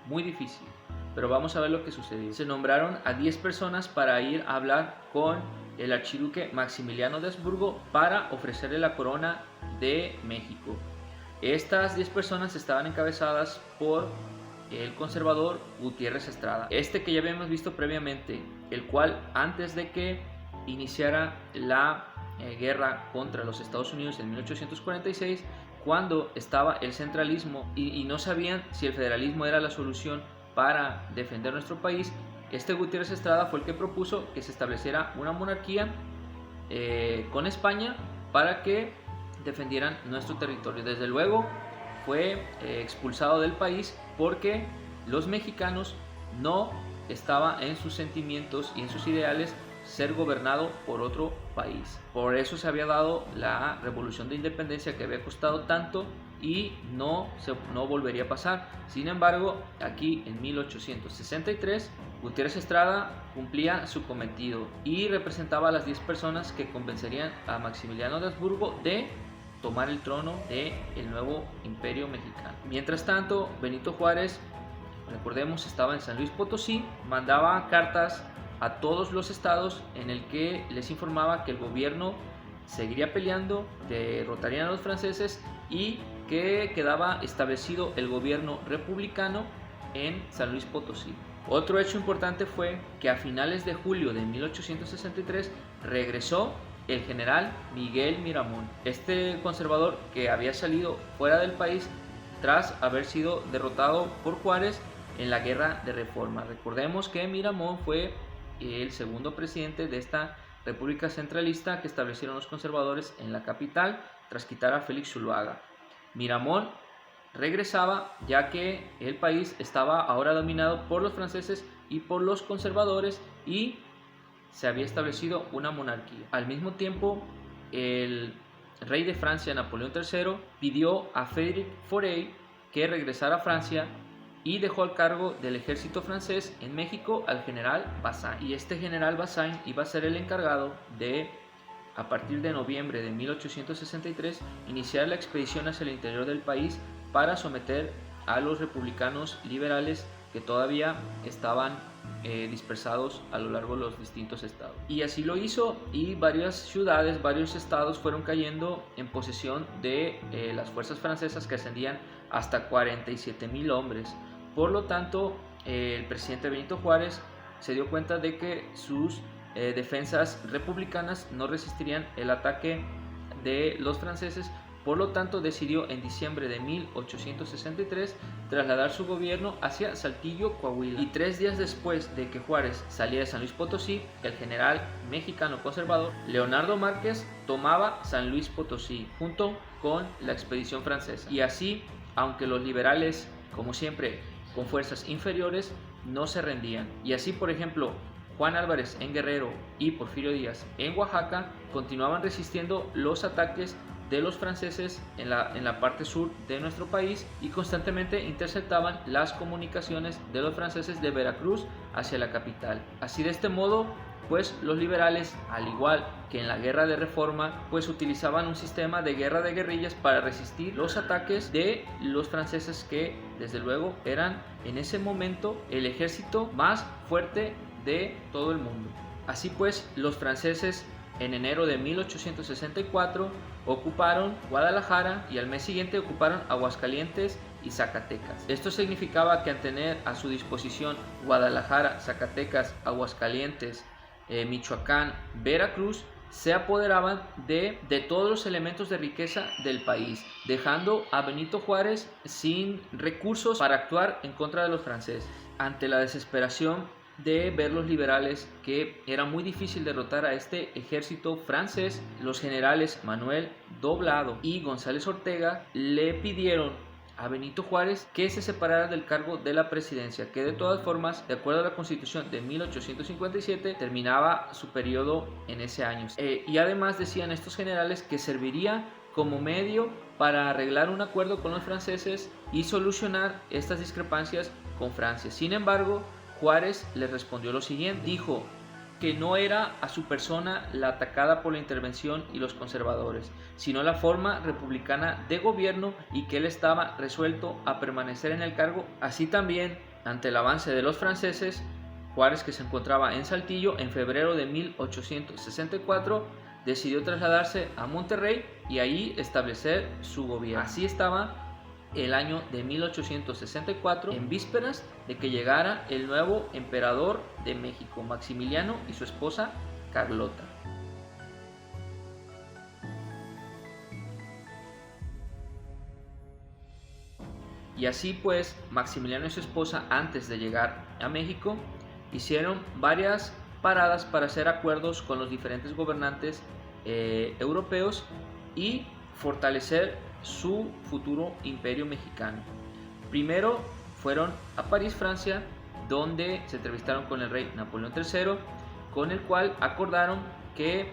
muy difícil. Pero vamos a ver lo que sucedió. Se nombraron a 10 personas para ir a hablar con el archiduque Maximiliano de Habsburgo para ofrecerle la corona de México. Estas 10 personas estaban encabezadas por el conservador Gutiérrez Estrada, este que ya habíamos visto previamente, el cual antes de que iniciara la guerra contra los Estados Unidos en 1846, cuando estaba el centralismo y no sabían si el federalismo era la solución para defender nuestro país, este Gutiérrez Estrada fue el que propuso que se estableciera una monarquía con España para que defendieran nuestro territorio. Desde luego fue expulsado del país porque los mexicanos no estaba en sus sentimientos y en sus ideales ser gobernado por otro país. Por eso se había dado la revolución de independencia que había costado tanto y no volvería a pasar. Sin embargo, aquí en 1863 Gutiérrez Estrada cumplía su cometido y representaba a las 10 personas que convencerían a Maximiliano de Habsburgo de tomar el trono del nuevo imperio mexicano. Mientras tanto, Benito Juárez, recordemos, estaba en San Luis Potosí, mandaba cartas a todos los estados en el que les informaba que el gobierno seguiría peleando, derrotarían a los franceses y que quedaba establecido el gobierno republicano en San Luis Potosí. Otro hecho importante fue que a finales de julio de 1863 regresó el general Miguel Miramón, este conservador que había salido fuera del país tras haber sido derrotado por Juárez en la Guerra de Reforma. Recordemos que Miramón fue el segundo presidente de esta república centralista que establecieron los conservadores en la capital tras quitar a Félix Zuluaga. Miramón regresaba ya que el país estaba ahora dominado por los franceses y por los conservadores y se había establecido una monarquía. Al mismo tiempo, el rey de Francia, Napoleón III, pidió a Frédéric Fauré que regresara a Francia y dejó al cargo del ejército francés en México al general Bazaine. Y este general Bazaine iba a ser el encargado de, a partir de noviembre de 1863, iniciar la expedición hacia el interior del país para someter a los republicanos liberales que todavía estaban dispersados a lo largo de los distintos estados. Y así lo hizo, y varias ciudades, varios estados fueron cayendo en posesión de las fuerzas francesas, que ascendían hasta 47,000 hombres. Por lo tanto, el presidente Benito Juárez se dio cuenta de que sus defensas republicanas no resistirían el ataque de los franceses. Por lo tanto, decidió en diciembre de 1863 trasladar su gobierno hacia Saltillo, Coahuila. Y 3 días después de que Juárez saliera de San Luis Potosí, el general mexicano conservador Leonardo Márquez tomaba San Luis Potosí junto con la expedición francesa. Y así, aunque los liberales, como siempre, con fuerzas inferiores, no se rendían. Y así, por ejemplo, Juan Álvarez en Guerrero y Porfirio Díaz en Oaxaca continuaban resistiendo los ataques de los franceses en la parte sur de nuestro país, y constantemente interceptaban las comunicaciones de los franceses de Veracruz hacia la capital. Así, de este modo, pues los liberales, al igual que en la Guerra de Reforma, pues utilizaban un sistema de guerra de guerrillas para resistir los ataques de los franceses, que desde luego eran en ese momento el ejército más fuerte de todo el mundo. Así pues, los franceses en enero de 1864 ocuparon Guadalajara y al mes siguiente ocuparon Aguascalientes y Zacatecas. Esto significaba que al tener a su disposición Guadalajara, Zacatecas, Aguascalientes, Michoacán, Veracruz, se apoderaban de todos los elementos de riqueza del país, dejando a Benito Juárez sin recursos para actuar en contra de los franceses. Ante la desesperación de ver los liberales que era muy difícil derrotar a este ejército francés, los generales Manuel Doblado y González Ortega le pidieron a Benito Juárez que se separara del cargo de la presidencia, que de todas formas, de acuerdo a la Constitución de 1857, terminaba su periodo en ese año. Y además decían estos generales que serviría como medio para arreglar un acuerdo con los franceses y solucionar estas discrepancias con Francia. Sin embargo, Juárez les respondió lo siguiente: dijo que no era a su persona la atacada por la intervención y los conservadores, sino la forma republicana de gobierno, y que él estaba resuelto a permanecer en el cargo. Así también, ante el avance de los franceses, Juárez, que se encontraba en Saltillo, en febrero de 1864, decidió trasladarse a Monterrey y ahí establecer su gobierno. Así estaba el año de 1864, en vísperas de que llegara el nuevo emperador de México, Maximiliano, y su esposa Carlota. Y así pues, Maximiliano y su esposa, antes de llegar a México, hicieron varias paradas para hacer acuerdos con los diferentes gobernantes europeos y fortalecer su futuro imperio mexicano. Primero fueron a París, Francia, donde se entrevistaron con el rey Napoleón III, con el cual acordaron que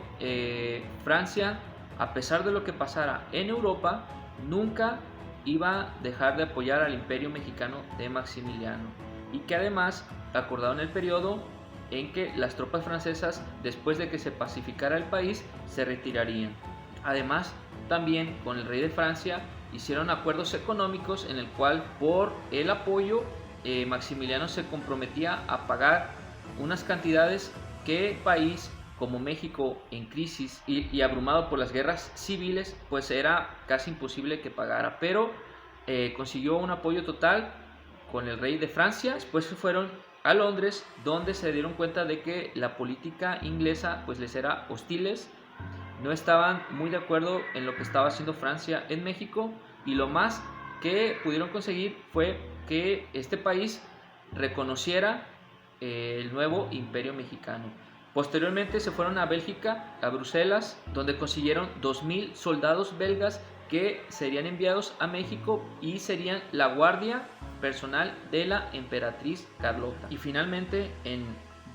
Francia, a pesar de lo que pasara en Europa, nunca iba a dejar de apoyar al imperio mexicano de Maximiliano, y que además acordaron el periodo en que las tropas francesas, después de que se pacificara el país, se retirarían. Además, también con el rey de Francia hicieron acuerdos económicos en el cual por el apoyo Maximiliano se comprometía a pagar unas cantidades que el país como México en crisis y abrumado por las guerras civiles pues era casi imposible que pagara, pero consiguió un apoyo total con el rey de Francia. Después se fueron a Londres, donde se dieron cuenta de que la política inglesa pues les era hostiles, no estaban muy de acuerdo en lo que estaba haciendo Francia en México, y lo más que pudieron conseguir fue que este país reconociera el nuevo imperio mexicano. Posteriormente se fueron a Bélgica, a Bruselas, donde consiguieron 2000 soldados belgas que serían enviados a México y serían la guardia personal de la emperatriz Carlota. Y finalmente en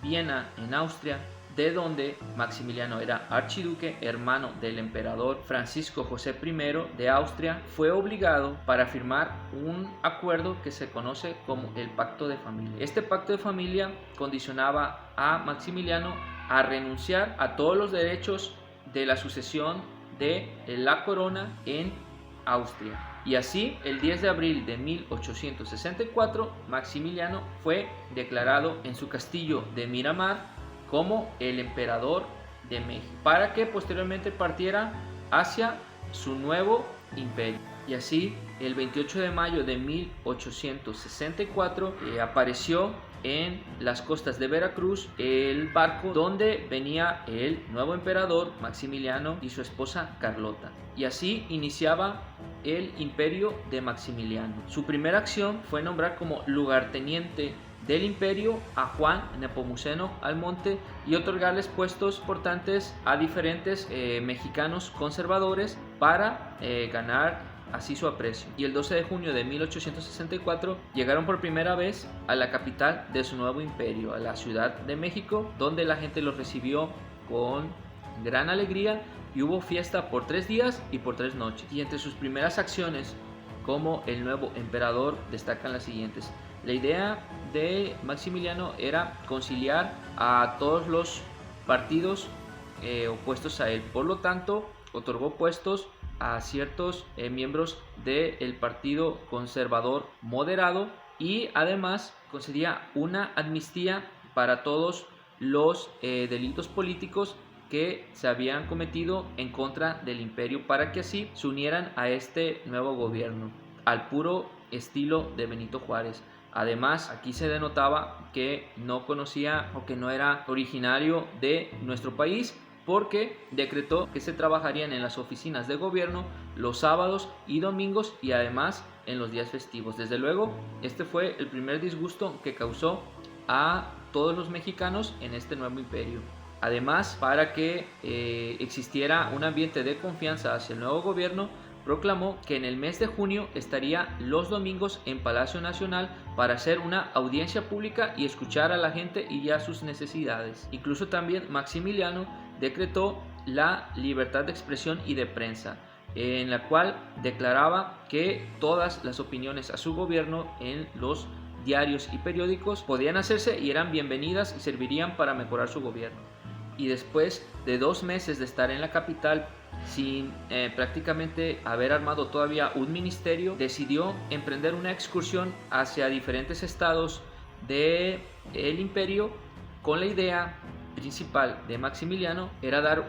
Viena, en Austria, de donde Maximiliano era archiduque, hermano del emperador Francisco José I de Austria, fue obligado para firmar un acuerdo que se conoce como el Pacto de Familia. Este Pacto de Familia condicionaba a Maximiliano a renunciar a todos los derechos de la sucesión de la corona en Austria. Y así, el 10 de abril de 1864, Maximiliano fue declarado en su castillo de Miramar como el emperador de México, para que posteriormente partiera hacia su nuevo imperio. Y así, el 28 de mayo de 1864 apareció en las costas de Veracruz el barco donde venía el nuevo emperador Maximiliano y su esposa Carlota. Y así iniciaba el imperio de Maximiliano. Su primera acción fue nombrar como lugarteniente del imperio a Juan Nepomuceno Almonte y otorgarles puestos importantes a diferentes mexicanos conservadores para ganar así su aprecio. Y el 12 de junio de 1864 llegaron por primera vez a la capital de su nuevo imperio, a la Ciudad de México, donde la gente los recibió con gran alegría y hubo fiesta por 3 días y por 3 noches. Y entre sus primeras acciones como el nuevo emperador destacan las siguientes. La idea de Maximiliano era conciliar a todos los partidos opuestos a él. Por lo tanto, otorgó puestos a ciertos miembros del Partido Conservador Moderado y además concedía una amnistía para todos los delitos políticos que se habían cometido en contra del imperio, para que así se unieran a este nuevo gobierno, al puro estilo de Benito Juárez. Además, aquí se denotaba que no conocía o que no era originario de nuestro país, porque decretó que se trabajarían en las oficinas de gobierno los sábados y domingos y además en los días festivos. Desde luego, este fue el primer disgusto que causó a todos los mexicanos en este nuevo imperio. Además, para que existiera un ambiente de confianza hacia el nuevo gobierno, proclamó que en el mes de junio estaría los domingos en Palacio Nacional para hacer una audiencia pública y escuchar a la gente y a sus necesidades. Incluso también Maximiliano decretó la libertad de expresión y de prensa, en la cual declaraba que todas las opiniones a su gobierno en los diarios y periódicos podían hacerse y eran bienvenidas y servirían para mejorar su gobierno. Y después de 2 meses de estar en la capital sin prácticamente haber armado todavía un ministerio, decidió emprender una excursión hacia diferentes estados del imperio, con la idea principal de Maximiliano era dar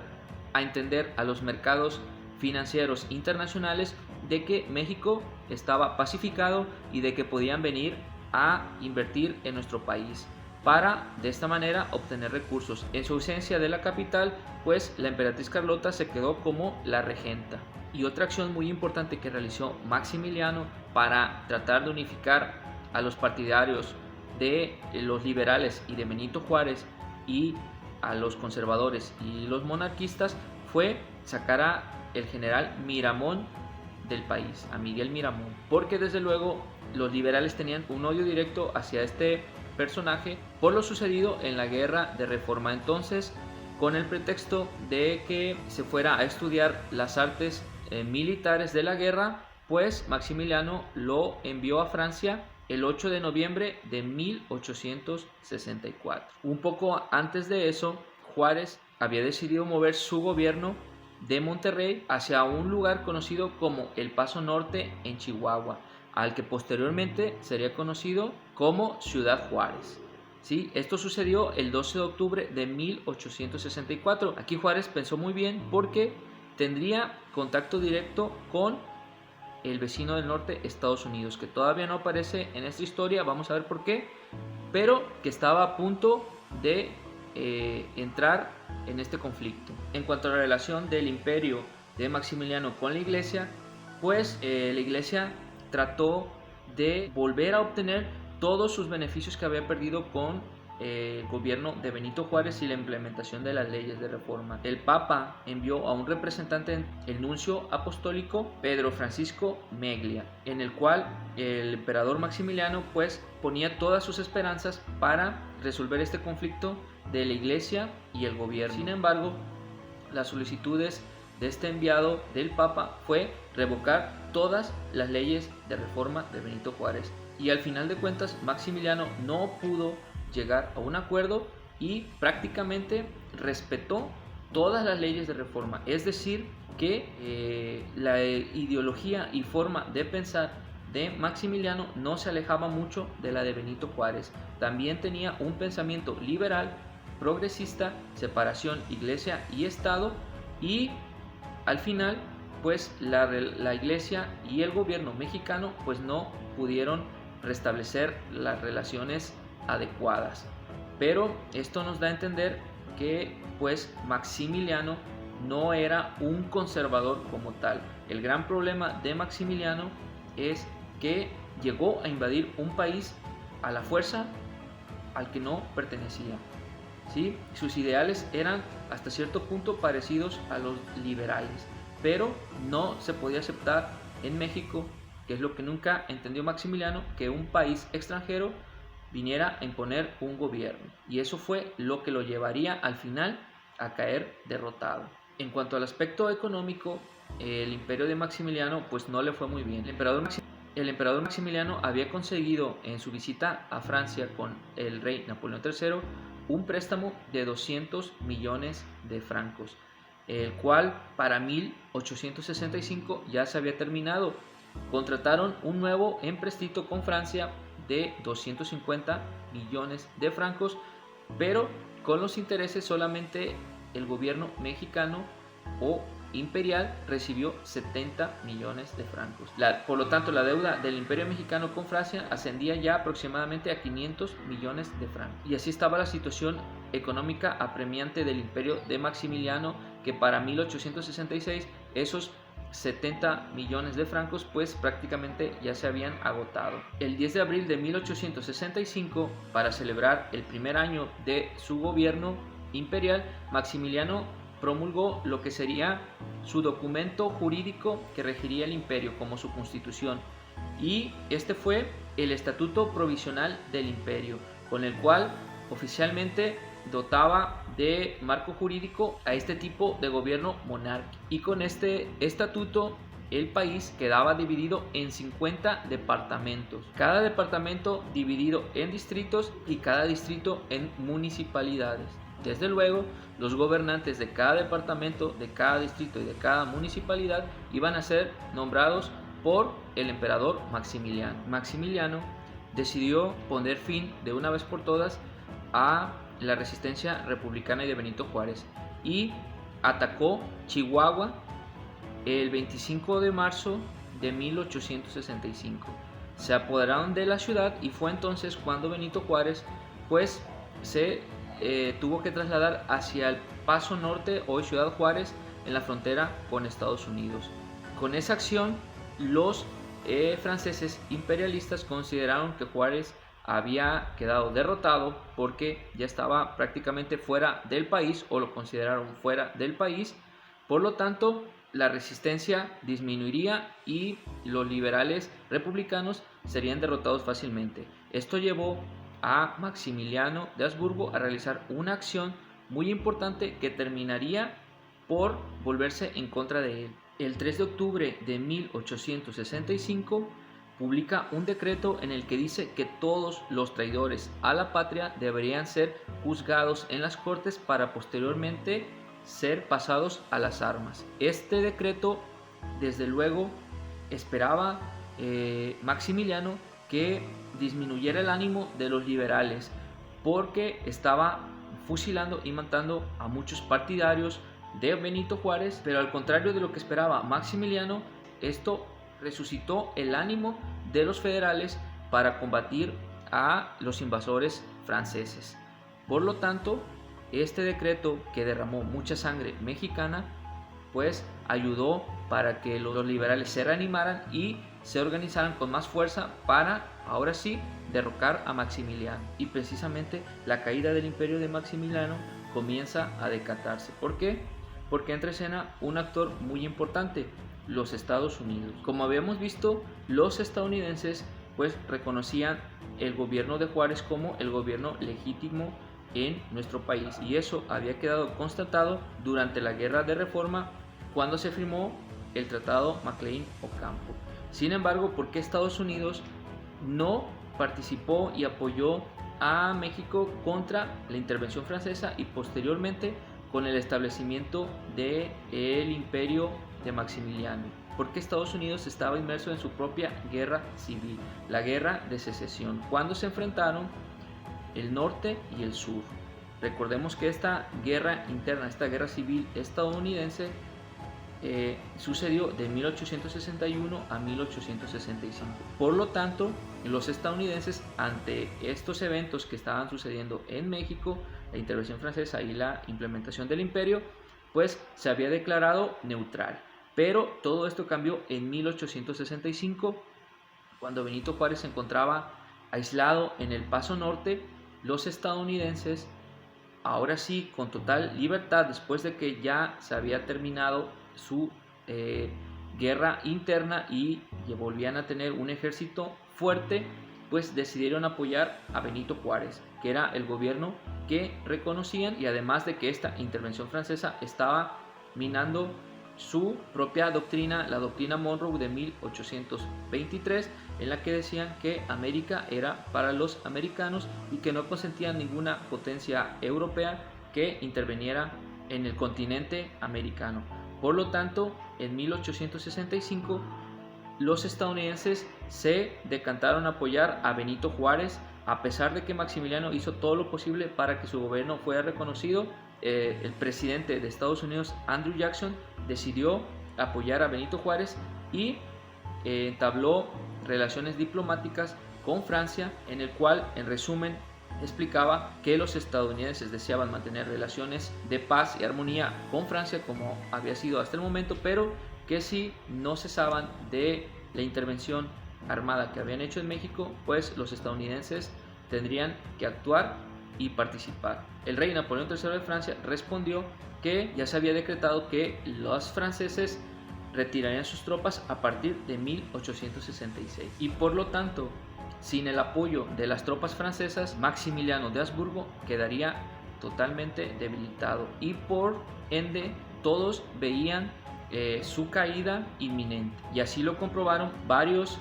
a entender a los mercados financieros internacionales de que México estaba pacificado y de que podían venir a invertir en nuestro país, para de esta manera obtener recursos. En su ausencia de la capital, pues la emperatriz Carlota se quedó como la regenta. Y otra acción muy importante que realizó Maximiliano para tratar de unificar a los partidarios de los liberales y de Benito Juárez y a los conservadores y los monarquistas fue sacar a el general Miramón del país, a Miguel Miramón, porque desde luego los liberales tenían un odio directo hacia este personaje por lo sucedido en la guerra de Reforma. Entonces, con el pretexto de que se fuera a estudiar las artes militares de la guerra, pues Maximiliano lo envió a Francia el 8 de noviembre de 1864. Un poco antes de eso, Juárez había decidido mover su gobierno de Monterrey hacia un lugar conocido como El Paso Norte en Chihuahua, al que posteriormente sería conocido como Ciudad Juárez. ¿Sí? Esto sucedió el 12 de octubre de 1864. Aquí Juárez pensó muy bien porque tendría contacto directo con el vecino del norte, Estados Unidos, que todavía no aparece en esta historia, vamos a ver por qué, pero que estaba a punto de entrar en este conflicto. En cuanto a la relación del imperio de Maximiliano con la iglesia, pues la iglesia trató de volver a obtener todos sus beneficios que había perdido con el gobierno de Benito Juárez y la implementación de las leyes de reforma. El Papa envió a un representante, el nuncio apostólico Pedro Francisco Meglia, en el cual el emperador Maximiliano pues ponía todas sus esperanzas para resolver este conflicto de la iglesia y el gobierno. Sin embargo, las solicitudes de este enviado del Papa fue revocar todas las leyes de reforma de Benito Juárez, y al final de cuentas Maximiliano no pudo llegar a un acuerdo y prácticamente respetó todas las leyes de reforma. Es decir, que la ideología y forma de pensar de Maximiliano no se alejaba mucho de la de Benito Juárez. También tenía un pensamiento liberal, progresista, separación iglesia y Estado, y al final pues la iglesia y el gobierno mexicano pues no pudieron restablecer las relaciones adecuadas. Pero esto nos da a entender que pues Maximiliano no era un conservador como tal. El gran problema de Maximiliano es que llegó a invadir un país a la fuerza al que no pertenecía. ¿Sí? Sus ideales eran hasta cierto punto parecidos a los liberales, pero no se podía aceptar en México, que es lo que nunca entendió Maximiliano, que un país extranjero viniera a imponer un gobierno, y eso fue lo que lo llevaría al final a caer derrotado. En cuanto al aspecto económico, el imperio de Maximiliano pues no le fue muy bien. El emperador Maximiliano había conseguido en su visita a Francia con el rey Napoleón III un préstamo de 200 millones de francos, el cual para 1865 ya se había terminado. Contrataron un nuevo empréstito con Francia de 250 millones de francos, pero con los intereses solamente el gobierno mexicano o imperial recibió 70 millones de francos. Por lo tanto, la deuda del imperio mexicano con Francia ascendía ya aproximadamente a 500 millones de francos. Y así estaba la situación económica apremiante del imperio de Maximiliano, que para 1866 esos 70 millones de francos pues prácticamente ya se habían agotado. El 10 de abril de 1865, para celebrar el primer año de su gobierno imperial, Maximiliano promulgó lo que sería su documento jurídico que regiría el imperio como su constitución, y este fue el Estatuto Provisional del Imperio, con el cual oficialmente dotaba de marco jurídico a este tipo de gobierno monárquico. Y con este estatuto el país quedaba dividido en 50 departamentos, cada departamento dividido en distritos y cada distrito en municipalidades. Desde luego, los gobernantes de cada departamento, de cada distrito y de cada municipalidad iban a ser nombrados por el emperador Maximiliano. Maximiliano decidió poner fin de una vez por todas a la resistencia republicana y de Benito Juárez y atacó Chihuahua el 25 de marzo de 1865. Se apoderaron de la ciudad y fue entonces cuando Benito Juárez pues se tuvo que trasladar hacia el Paso Norte, hoy Ciudad Juárez, en la frontera con Estados Unidos. Con esa acción, los franceses imperialistas consideraron que Juárez había quedado derrotado porque ya estaba prácticamente fuera del país, o lo consideraron fuera del país. Por lo tanto, la resistencia disminuiría y los liberales republicanos serían derrotados fácilmente. Esto llevó a Maximiliano de Habsburgo a realizar una acción muy importante que terminaría por volverse en contra de él. El 3 de octubre de 1865 publica un decreto en el que dice que todos los traidores a la patria deberían ser juzgados en las cortes para posteriormente ser pasados a las armas. Este decreto, desde luego, esperaba Maximiliano que disminuyera el ánimo de los liberales, porque estaba fusilando y matando a muchos partidarios de Benito Juárez, pero al contrario de lo que esperaba Maximiliano, esto resucitó el ánimo de los federales para combatir a los invasores franceses. Por lo tanto, este decreto, que derramó mucha sangre mexicana, pues ayudó para que los liberales se reanimaran y se organizaran con más fuerza para, ahora sí, derrocar a Maximiliano. Y precisamente la caída del imperio de Maximiliano comienza a decatarse. ¿Por qué? Porque entra en escena un actor muy importante, los Estados Unidos. Como habíamos visto, los estadounidenses pues reconocían el gobierno de Juárez como el gobierno legítimo en nuestro país, y eso había quedado constatado durante la Guerra de Reforma, cuando se firmó el Tratado McLean-Ocampo. Sin embargo, ¿por qué Estados Unidos no participó y apoyó a México contra la intervención francesa y posteriormente con el establecimiento del imperio de Maximiliano? Porque Estados Unidos estaba inmerso en su propia guerra civil, la guerra de secesión, cuando se enfrentaron el norte y el sur. Recordemos que esta guerra interna, esta guerra civil estadounidense, sucedió de 1861 a 1865. Por lo tanto, los estadounidenses, ante estos eventos que estaban sucediendo en México, la intervención francesa y la implementación del imperio, pues se había declarado neutral. Pero todo esto cambió en 1865, cuando Benito Juárez se encontraba aislado en el Paso Norte. Los estadounidenses, ahora sí, con total libertad, después de que ya se había terminado su guerra interna y volvían a tener un ejército fuerte, pues decidieron apoyar a Benito Juárez, que era el gobierno que reconocían, y además de que esta intervención francesa estaba minando su propia doctrina, la doctrina Monroe de 1823, en la que decían que América era para los americanos y que no consentían ninguna potencia europea que interviniera en el continente americano. Por lo tanto, en 1865 los estadounidenses se decantaron a apoyar a Benito Juárez, a pesar de que Maximiliano hizo todo lo posible para que su gobierno fuera reconocido. El presidente de Estados Unidos, Andrew Jackson, decidió apoyar a Benito Juárez y entabló relaciones diplomáticas con Francia, en el cual, en resumen, explicaba que los estadounidenses deseaban mantener relaciones de paz y armonía con Francia, como había sido hasta el momento, pero que si no cesaban de la intervención armada que habían hecho en México, pues los estadounidenses tendrían que actuar y participar. El rey Napoleón III de Francia respondió que ya se había decretado que los franceses retirarían sus tropas a partir de 1866, y por lo tanto, sin el apoyo de las tropas francesas, Maximiliano de Habsburgo quedaría totalmente debilitado, y por ende todos veían su caída inminente, y así lo comprobaron varios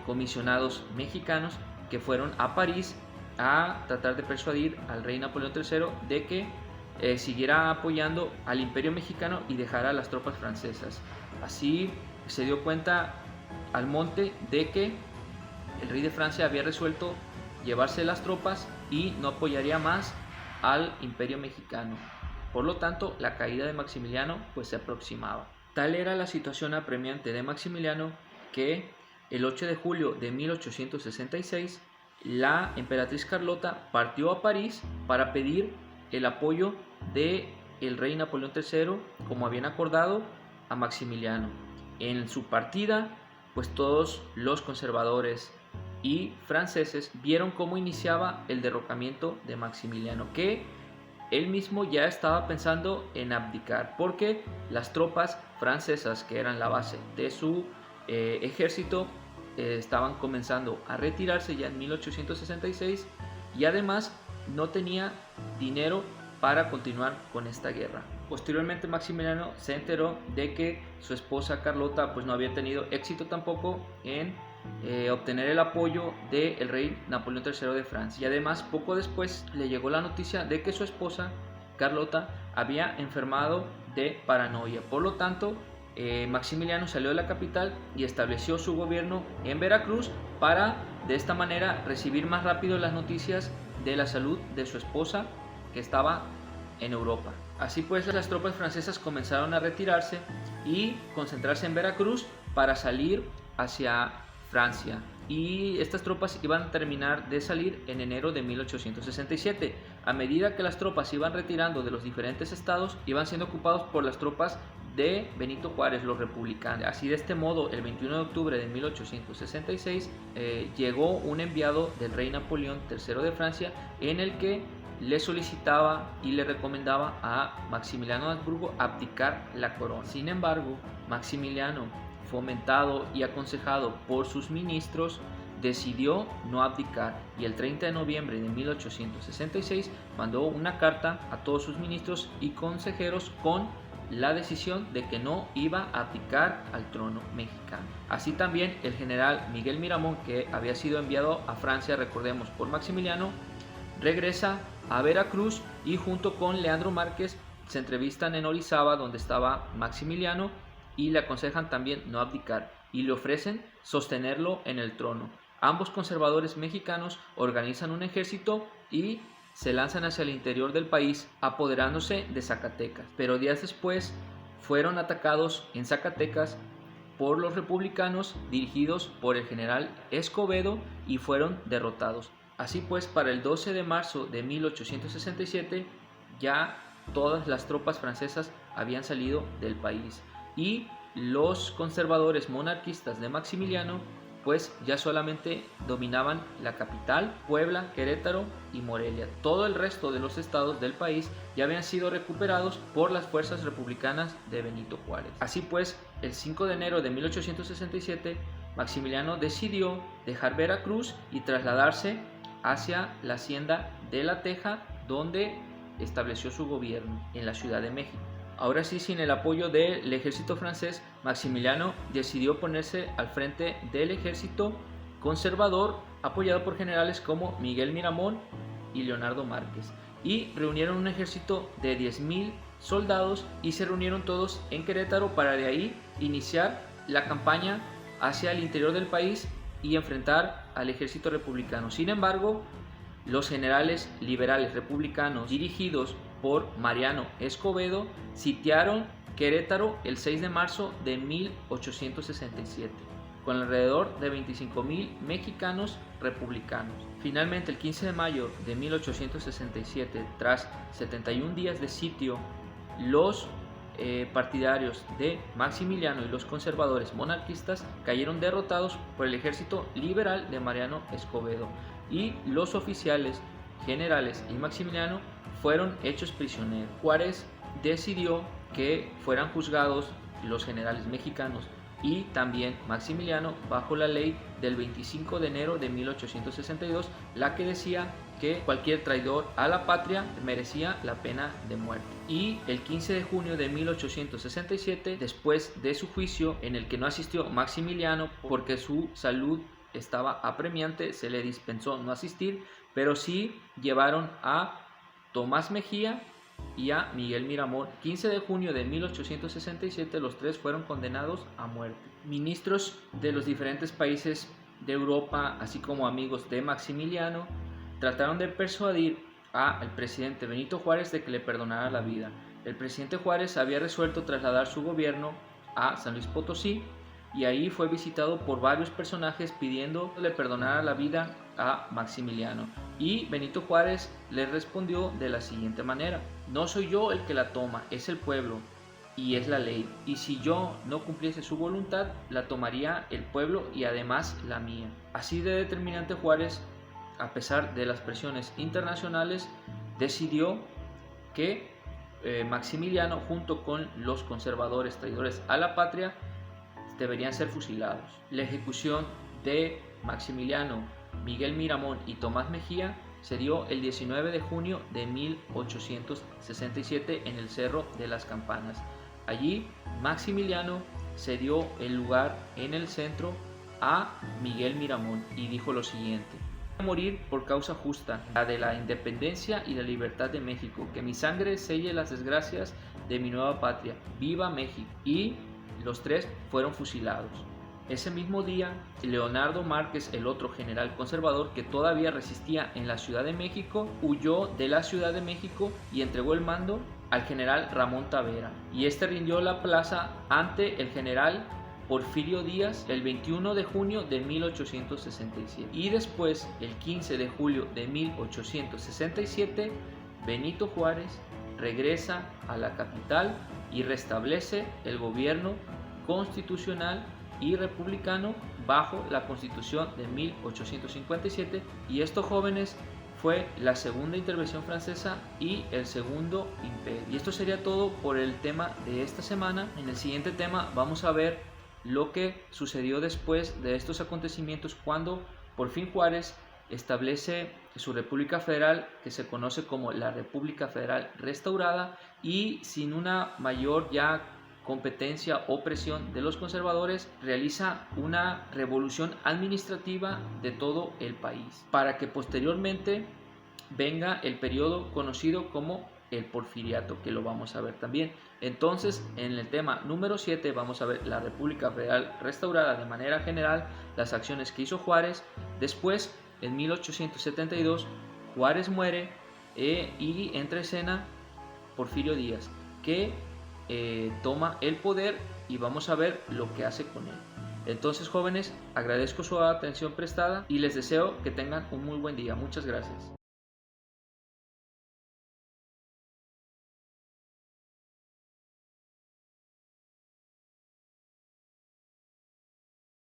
comisionados mexicanos que fueron a París a tratar de persuadir al rey Napoleón III de que siguiera apoyando al imperio mexicano y dejara a las tropas francesas. Así se dio cuenta Almonte de que el rey de Francia había resuelto llevarse las tropas y no apoyaría más al imperio mexicano. Por lo tanto, la caída de Maximiliano pues se aproximaba. Tal era la situación apremiante de Maximiliano que el 8 de julio de 1866 la emperatriz Carlota partió a París para pedir el apoyo de el rey Napoleón III, como habían acordado, a Maximiliano. En su partida, pues todos los conservadores y franceses vieron cómo iniciaba el derrocamiento de Maximiliano, que él mismo ya estaba pensando en abdicar, porque las tropas francesas, que eran la base de su ejército, estaban comenzando a retirarse ya en 1866, y además no tenía dinero para continuar con esta guerra. Posteriormente Maximiliano se enteró de que su esposa Carlota pues no había tenido éxito tampoco en obtener el apoyo del rey Napoleón III de Francia, y además poco después le llegó la noticia de que su esposa Carlota había enfermado de paranoia. Por lo tanto, Maximiliano salió de la capital y estableció su gobierno en Veracruz para de esta manera recibir más rápido las noticias de la salud de su esposa, que estaba en Europa. Así pues, las tropas francesas comenzaron a retirarse y concentrarse en Veracruz para salir hacia Francia. Y estas tropas iban a terminar de salir en enero de 1867. A medida que las tropas iban retirando de los diferentes estados, iban siendo ocupados por las tropas de Benito Juárez, los republicanos. Así, de este modo, el 21 de octubre de 1866 llegó un enviado del rey Napoleón III de Francia, en el que le solicitaba y le recomendaba a Maximiliano de Habsburgo abdicar la corona. Sin embargo, Maximiliano, fomentado y aconsejado por sus ministros, decidió no abdicar, y el 30 de noviembre de 1866 mandó una carta a todos sus ministros y consejeros con la decisión de que no iba a abdicar al trono mexicano. Así también el general Miguel Miramón, que había sido enviado a Francia, recordemos, por Maximiliano, regresa a Veracruz y junto con Leandro Márquez se entrevistan en Orizaba, donde estaba Maximiliano, y le aconsejan también no abdicar y le ofrecen sostenerlo en el trono. Ambos conservadores mexicanos organizan un ejército y se lanzan hacia el interior del país, apoderándose de Zacatecas. Pero días después fueron atacados en Zacatecas por los republicanos dirigidos por el general Escobedo y fueron derrotados. Así pues, para el 12 de marzo de 1867 ya todas las tropas francesas habían salido del país y los conservadores monarquistas de Maximiliano pues ya solamente dominaban la capital, Puebla, Querétaro y Morelia. Todo el resto de los estados del país ya habían sido recuperados por las fuerzas republicanas de Benito Juárez. Así pues, el 5 de enero de 1867, Maximiliano decidió dejar Veracruz y trasladarse hacia la hacienda de La Teja, donde estableció su gobierno en la Ciudad de México. Ahora sí, sin el apoyo del ejército francés, Maximiliano decidió ponerse al frente del ejército conservador, apoyado por generales como Miguel Miramón y Leonardo Márquez, y reunieron un ejército de 10,000 soldados y se reunieron todos en Querétaro para de ahí iniciar la campaña hacia el interior del país y enfrentar al ejército republicano. Sin embargo, los generales liberales republicanos dirigidos por Mariano Escobedo sitiaron Querétaro el 6 de marzo de 1867, con alrededor de 25,000 mexicanos republicanos. Finalmente, el 15 de mayo de 1867, tras 71 días de sitio, los partidarios de Maximiliano y los conservadores monarquistas cayeron derrotados por el ejército liberal de Mariano Escobedo, y los oficiales, generales y Maximiliano fueron hechos prisioneros. Juárez decidió que fueran juzgados los generales mexicanos y también Maximiliano bajo la ley del 25 de enero de 1862, la que decía que cualquier traidor a la patria merecía la pena de muerte. Y el 15 de junio de 1867, después de su juicio en el que no asistió Maximiliano porque su salud estaba apremiante, se le dispensó no asistir, pero sí llevaron a Tomás Mejía y a Miguel Miramón. 15 de junio de 1867 los tres fueron condenados a muerte. Ministros de los diferentes países de Europa, así como amigos de Maximiliano, trataron de persuadir al presidente Benito Juárez de que le perdonara la vida. El presidente Juárez había resuelto trasladar su gobierno a San Luis Potosí y ahí fue visitado por varios personajes pidiendo que le perdonara la vida a Maximiliano. Y Benito Juárez le respondió de la siguiente manera: no soy yo el que la toma, es el pueblo y es la ley, y si yo no cumpliese su voluntad, la tomaría el pueblo y además la mía. Así de determinante, Juárez, a pesar de las presiones internacionales, decidió que Maximiliano, junto con los conservadores traidores a la patria, deberían ser fusilados. La ejecución de Maximiliano, Miguel Miramón y Tomás Mejía se dio el 19 de junio de 1867 en el Cerro de las Campanas. Allí Maximiliano cedió el lugar en el centro a Miguel Miramón y dijo lo siguiente: morir por causa justa, la de la independencia y la libertad de México. Que mi sangre selle las desgracias de mi nueva patria. ¡Viva México! Y los tres fueron fusilados. Ese mismo día, Leonardo Márquez, el otro general conservador que todavía resistía en la Ciudad de México, huyó de la Ciudad de México y entregó el mando al general Ramón Tavera. Y este rindió la plaza ante el general Porfirio Díaz el 21 de junio de 1867. Y después, el 15 de julio de 1867, Benito Juárez regresa a la capital y restablece el gobierno constitucional y republicano bajo la Constitución de 1857. Y estos jóvenes fue la segunda intervención francesa y el segundo imperio. Y esto sería todo por el tema de esta semana. En el siguiente tema vamos a ver lo que sucedió después de estos acontecimientos, cuando por fin Juárez establece su República Federal, que se conoce como la República Federal Restaurada, y sin una mayor ya competencia o presión de los conservadores, realiza una revolución administrativa de todo el país, para que posteriormente venga el periodo conocido como el Porfiriato, que lo vamos a ver también. Entonces, en el tema número 7 vamos a ver la República Federal Restaurada de manera general, las acciones que hizo Juárez. Después, en 1872, Juárez muere y entra en escena Porfirio Díaz, que toma el poder, y vamos a ver lo que hace con él. Entonces, jóvenes, agradezco su atención prestada y les deseo que tengan un muy buen día. Muchas gracias.